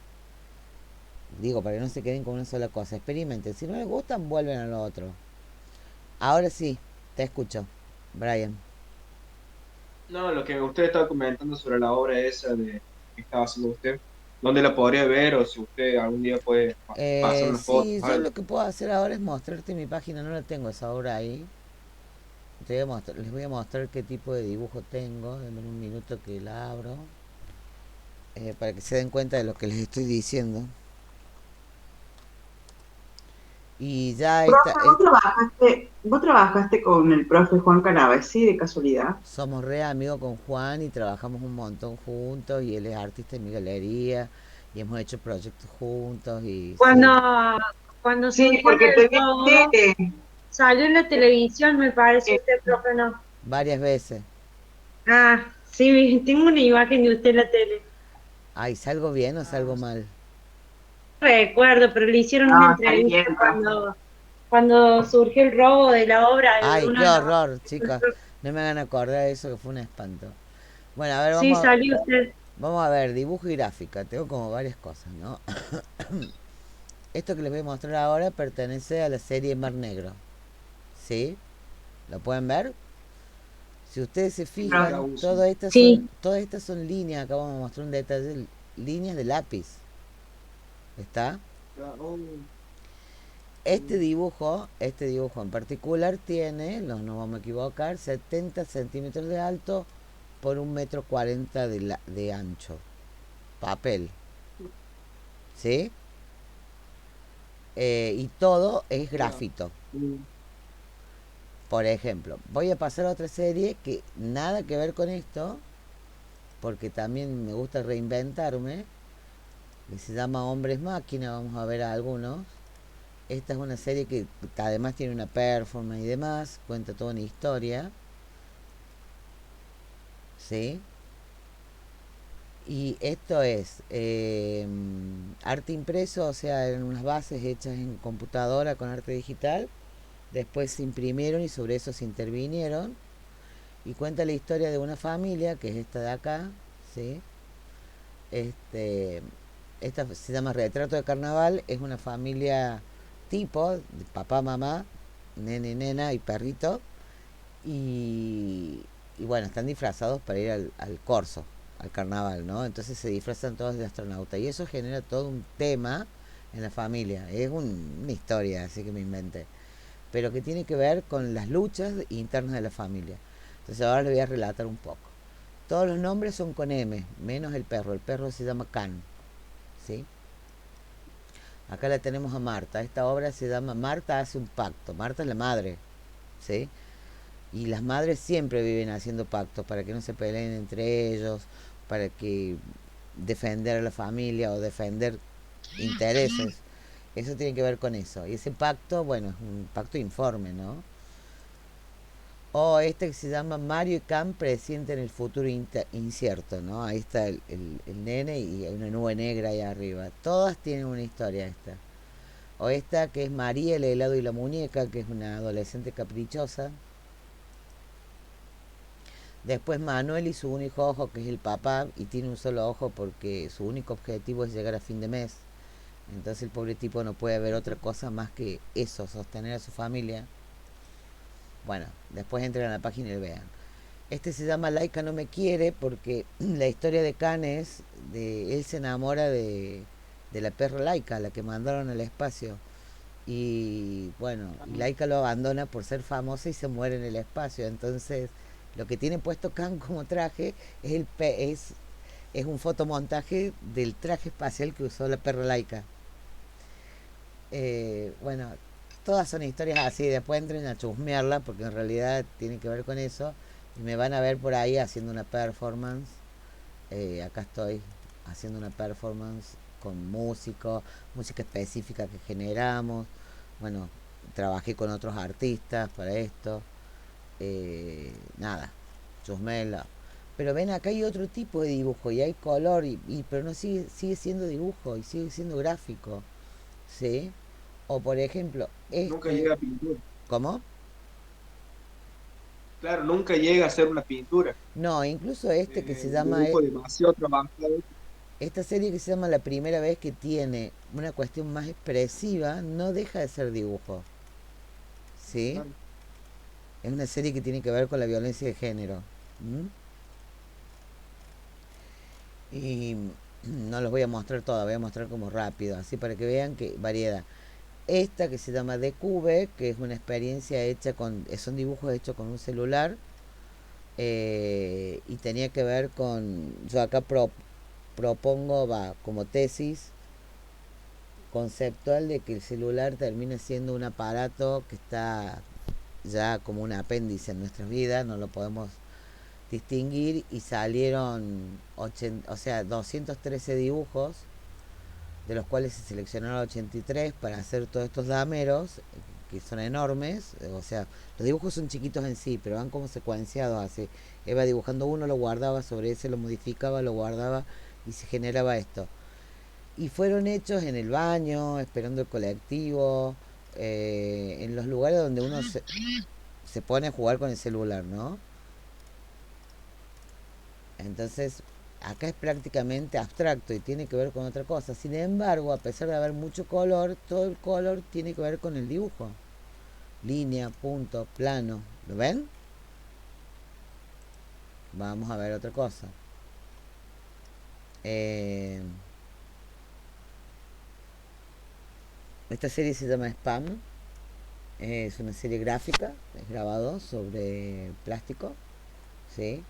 Digo, para que no se queden con una sola cosa, experimenten, si no les gustan, vuelven a lo otro. Ahora sí, te escucho, Brian. No, lo que usted estaba comentando sobre la obra esa que estaba haciendo usted, ¿dónde la podría ver o si usted algún día puede pasar una foto Sí, o yo algo? lo que puedo hacer ahora es mostrarte mi página, no la tengo esa obra ahí. Les voy a mostrar qué tipo de dibujo tengo, denme un minuto que la abro, para que se den cuenta de lo que les estoy diciendo. Y ya Profe, vos trabajaste con el profe Juan Canavesi de casualidad. somos re amigos con Juan y trabajamos un montón juntos y él es artista en mi galería y hemos hecho proyectos juntos y Cuando, sí, cuando Sí, surgió porque el te robo, viste. salió en la televisión, me parece usted, profe, ¿no? varias veces. Ah, sí, tengo una imagen de usted en la tele. Ay, ¿salgo bien o salgo mal? Recuerdo, pero le hicieron una No, está entrevista bien, profe. cuando surgió el robo de la obra en Ay, uno qué de horror, chicas. los... No me hagan acordar de eso que fue un espanto. Bueno, a ver, Sí, vamos. salió usted. Vamos a ver, dibujo y gráfica. Tengo como varias cosas, ¿no? Esto que les voy a mostrar ahora pertenece a la serie Mar Negro. ¿Sí? ¿Lo pueden ver? Si ustedes se fijan, Sí. todas estas son líneas. Acá vamos a mostrar un detalle. Líneas de lápiz. ¿Está? Este dibujo en particular tiene, no nos vamos a equivocar, 70 centímetros de alto por 1,40 m de ancho. Papel. ¿Sí? Y todo es grafito. Por ejemplo, voy a pasar a otra serie que nada que ver con esto, porque también me gusta reinventarme, que se llama Hombres Máquina. Vamos a ver a algunos. Esta es una serie que además tiene una performance y demás, cuenta toda una historia. ¿Sí? Y esto es arte impreso, o sea, en unas bases hechas en computadora con arte digital. Después se imprimieron y sobre eso se intervinieron. Y cuenta la historia de una familia, que es esta de acá, ¿sí? Esta se llama Retrato de Carnaval. Es una familia tipo, de papá, mamá, nene, nena y perrito. Y bueno, están disfrazados para ir al corso, al carnaval, ¿no? Entonces se disfrazan todos de astronauta. Y eso genera todo un tema en la familia. Es una historia, así que me inventé. Pero que tiene que ver con las luchas internas de la familia. Entonces ahora les voy a relatar un poco. Todos los nombres son con M, menos el perro. El perro se llama Can, ¿sí? Acá la tenemos a Marta. Esta obra se llama Marta hace un pacto. Marta es la madre, ¿sí? Y las madres siempre viven haciendo pactos para que no se peleen entre ellos, para que defender a la familia o defender intereses. Eso tiene que ver con eso. Y ese pacto, bueno, es un pacto informe, ¿no? O este que se llama Mario y Cam presienten el futuro incierto, ¿no? Ahí está el nene y hay una nube negra ahí arriba. Todas tienen una historia esta. O esta que es María, el helado y la muñeca, que es una adolescente caprichosa. Después Manuel y su único ojo, que es el papá, y tiene un solo ojo porque su único objetivo es llegar a fin de mes. Entonces el pobre tipo no puede ver otra cosa más que eso, sostener a su familia. Bueno, después entren a la página y vean. Este se llama Laika no me quiere porque la historia de Can es él se enamora de la perra Laika, la que mandaron al espacio. Y bueno, Laika lo abandona por ser famosa y se muere en el espacio. Entonces, lo que tiene puesto Can como traje es un fotomontaje del traje espacial que usó la perra Laika. Bueno, todas son historias así. Después entren a chusmearla porque en realidad tiene que ver con eso. Y me van a ver por ahí haciendo una performance. Acá estoy haciendo una performance con música específica que generamos. Bueno, trabajé con otros artistas para esto. Nada, chusmela. Pero ven, acá hay otro tipo de dibujo y hay color, pero no sigue siendo dibujo y sigue siendo gráfico. ¿Sí? O por ejemplo, Nunca llega a pintura. ¿Cómo? Claro, nunca llega a ser una pintura. No, incluso que se Un llama... dibujo demasiado trabajado. Esta serie que se llama La Primera Vez, que tiene una cuestión más expresiva, no deja de ser dibujo. ¿Sí? Claro. Es una serie que tiene que ver con la violencia de género. Y no los voy a mostrar todas, voy a mostrar como rápido, así para que vean que variedad. Esta que se llama Decube, que es una experiencia hecha son dibujos hechos con un celular, y tenía que ver con, yo acá propongo, como tesis conceptual, de que el celular termina siendo un aparato que está ya como un apéndice en nuestras vidas, no lo podemos distinguir, y salieron 213 dibujos, de los cuales se seleccionaron 83 para hacer todos estos dameros, que son enormes. O sea, los dibujos son chiquitos en sí, pero van como secuenciados así. Iba dibujando uno, lo guardaba, sobre ese lo modificaba, lo guardaba y se generaba esto. Y fueron hechos en el baño, esperando el colectivo, en los lugares donde uno se pone a jugar con el celular, ¿no? Entonces, Acá es prácticamente abstracto y tiene que ver con otra cosa. Sin embargo, a pesar de haber mucho color, todo el color tiene que ver con el dibujo. Línea, punto, plano. ¿Lo ven? Vamos a ver otra cosa. Esta serie se llama Spam. Es una serie gráfica, es grabado sobre plástico. ¿Sí?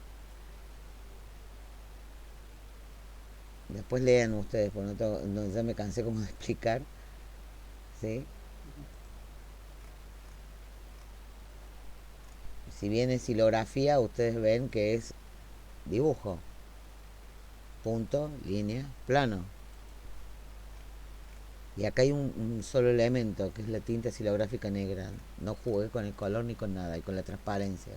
Después lean ustedes, porque ya me cansé como de explicar. ¿Sí? Si bien es hilografía, ustedes ven que es dibujo. Punto, línea, plano. Y acá hay un solo elemento, que es la tinta silográfica negra. No jugué con el color ni con nada, y con la transparencia.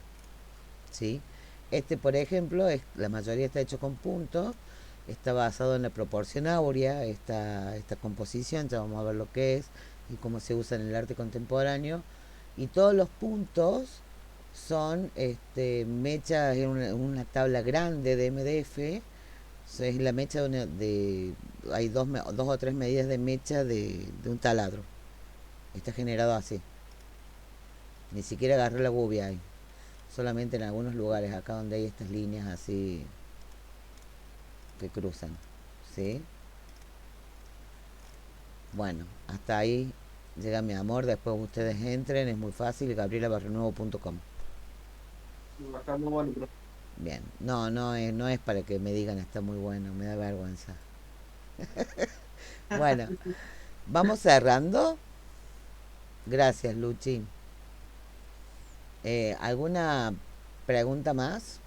¿Sí? Este, por ejemplo, la mayoría está hecho con punto. Está basado en la proporción áurea, esta composición. Ya vamos a ver lo que es y cómo se usa en el arte contemporáneo. Y todos los puntos son mechas en una tabla grande de MDF. Es la mecha hay dos o tres medidas de mecha de un taladro. Está generado así. Ni siquiera agarré la gubia ahí. Solamente en algunos lugares, acá donde hay estas líneas así que cruzan. ¿Sí? Bueno, hasta ahí llega mi amor. Después ustedes entren, es muy fácil, gabrielabarrenuevo.com. Está muy bueno, profe. Bien, no es para que me digan está muy bueno, me da vergüenza. Bueno, vamos cerrando. Gracias, Luchi. ¿Alguna pregunta más?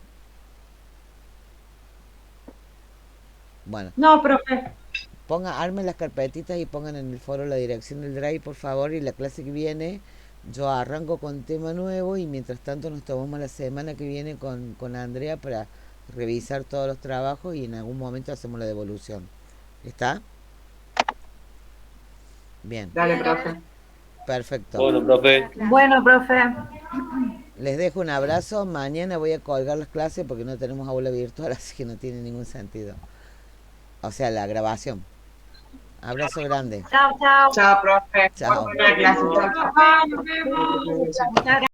Bueno. No, profe. Armen las carpetitas y pongan en el foro la dirección del Drive, por favor, y la clase que viene yo arranco con tema nuevo y mientras tanto nos tomamos la semana que viene con Andrea para revisar todos los trabajos y en algún momento hacemos la devolución. ¿Está? Bien. Dale, profe. Perfecto. Bueno, profe. Bueno, profe. Les dejo un abrazo. Mañana voy a colgar las clases porque no tenemos aula virtual, así que no tiene ningún sentido. O sea, la grabación. Abrazo grande. Chao, chao. Chao, profe. Chao. Buena clase. Chao, chao. Chao.